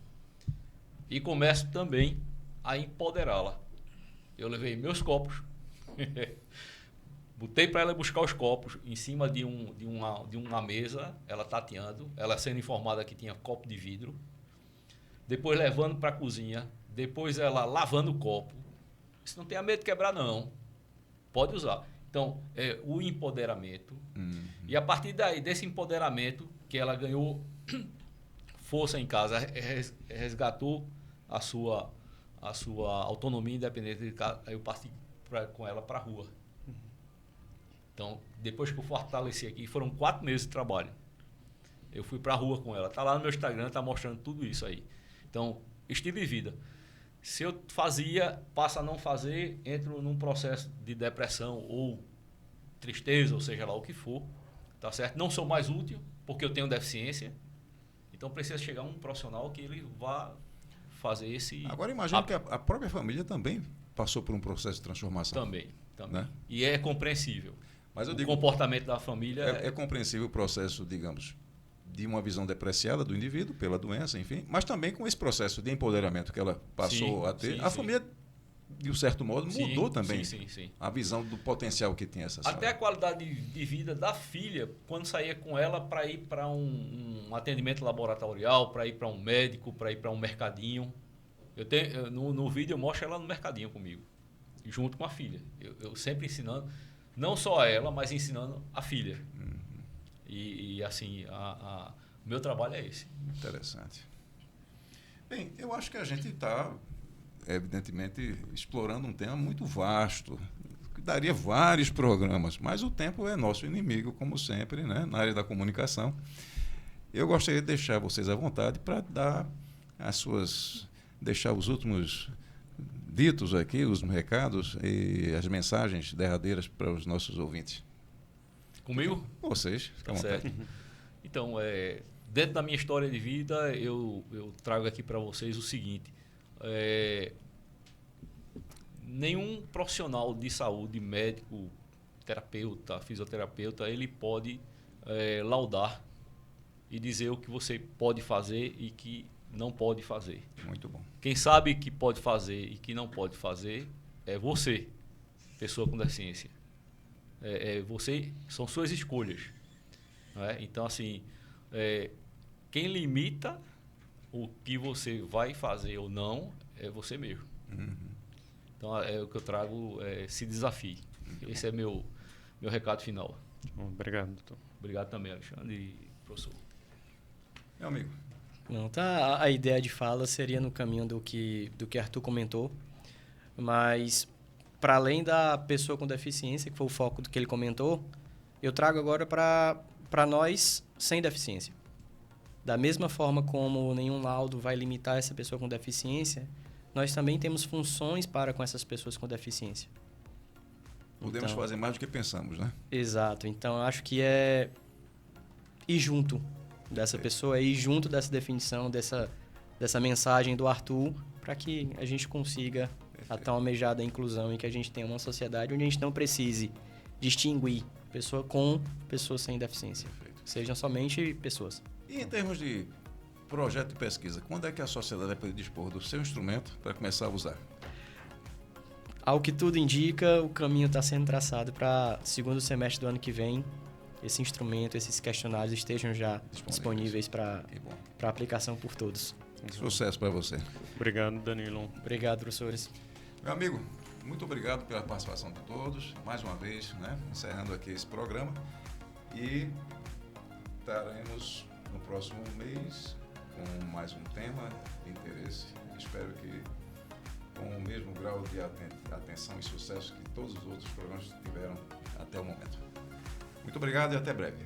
Speaker 3: E começo também a empoderá-la. Eu levei meus copos, botei para ela buscar os copos em cima de uma mesa, ela tateando, ela sendo informada que tinha copo de vidro, depois levando para a cozinha, depois ela lavando o copo. Isso não tenha medo de quebrar, não. Pode usar. Então, o empoderamento. E a partir daí, desse empoderamento, que ela ganhou força em casa, resgatou a sua autonomia e independência de casa, aí eu parti com ela para a rua. Então, depois que eu fortaleci aqui, foram 4 meses de trabalho. Eu fui para a rua com ela. Está lá no meu Instagram, está mostrando tudo isso aí. Então, estilo de vida. Se eu fazia, passa a não fazer, entro num processo de depressão ou tristeza, ou seja lá o que for. Tá certo? Não sou mais útil, porque eu tenho deficiência. Então, precisa chegar um profissional que ele vá fazer esse...
Speaker 1: Agora, imagino que a própria família também passou por um processo de transformação.
Speaker 3: Também. Né?
Speaker 1: E
Speaker 3: é compreensível.
Speaker 1: Mas eu
Speaker 3: o
Speaker 1: digo,
Speaker 3: comportamento da família...
Speaker 1: É compreensível o processo, digamos, de uma visão depreciada do indivíduo pela doença, enfim, mas também com esse processo de empoderamento que ela passou a ter, a família, de um certo modo, mudou também a visão do potencial que tem essa senhora.
Speaker 3: Até a qualidade de vida da filha, quando saía com ela para ir para um atendimento laboratorial, para ir para um médico, para ir para um mercadinho. No vídeo eu mostro ela no mercadinho comigo, junto com a filha. Eu sempre ensinando, não só a ela, mas ensinando a filha. E assim, o meu trabalho é esse.
Speaker 1: Interessante. Bem, eu acho que a gente está, evidentemente, explorando um tema muito vasto, que daria vários programas, mas o tempo é nosso inimigo, como sempre, né, na área da comunicação. Eu gostaria de deixar vocês à vontade para deixar os últimos ditos aqui, os recados e as mensagens derradeiras para os nossos ouvintes.
Speaker 3: Comigo?
Speaker 1: Vocês, fica à vontade.
Speaker 3: Então, dentro da minha história de vida, eu trago aqui para vocês o seguinte. Nenhum profissional de saúde, médico, terapeuta, fisioterapeuta, ele pode laudar e dizer o que você pode fazer e que não pode fazer.
Speaker 1: Muito bom.
Speaker 3: Quem sabe que pode fazer e que não pode fazer é você, pessoa com deficiência. Você, são suas escolhas. Né? Então, assim, quem limita o que você vai fazer ou não é você mesmo. Então, Então, é o que eu trago, se desafie. Esse é meu recado final.
Speaker 2: Obrigado, doutor.
Speaker 3: Obrigado também, Alexandre e professor.
Speaker 1: Meu amigo.
Speaker 4: Não, tá, a ideia de fala seria no caminho do que Arthur comentou, mas para além da pessoa com deficiência, que foi o foco do que ele comentou, eu trago agora para nós sem deficiência. Da mesma forma como nenhum laudo vai limitar essa pessoa com deficiência, nós também temos funções para com essas pessoas com deficiência.
Speaker 1: Podemos fazer mais do que pensamos, né?
Speaker 4: Exato. Então, eu acho que é ir junto dessa pessoa, é ir junto dessa definição, dessa mensagem do Arthur, para que a gente consiga a tão almejada inclusão e que a gente tenha uma sociedade onde a gente não precise distinguir pessoa com pessoas sem deficiência.
Speaker 1: Perfeito.
Speaker 4: Sejam somente pessoas.
Speaker 1: E em termos de projeto de pesquisa, quando é que a sociedade vai poder dispor do seu instrumento para começar a usar?
Speaker 4: Ao que tudo indica, o caminho está sendo traçado para segundo semestre do ano que vem. Esse instrumento, esses questionários estejam já disponíveis para aplicação por todos.
Speaker 1: Sucesso para você.
Speaker 2: Obrigado, Danilo.
Speaker 4: Obrigado, professores.
Speaker 1: Meu amigo, muito obrigado pela participação de todos. Mais uma vez, né, encerrando aqui esse programa. E estaremos no próximo mês com mais um tema de interesse. Espero que com o mesmo grau de atenção e sucesso que todos os outros programas tiveram até o momento. Muito obrigado e até breve.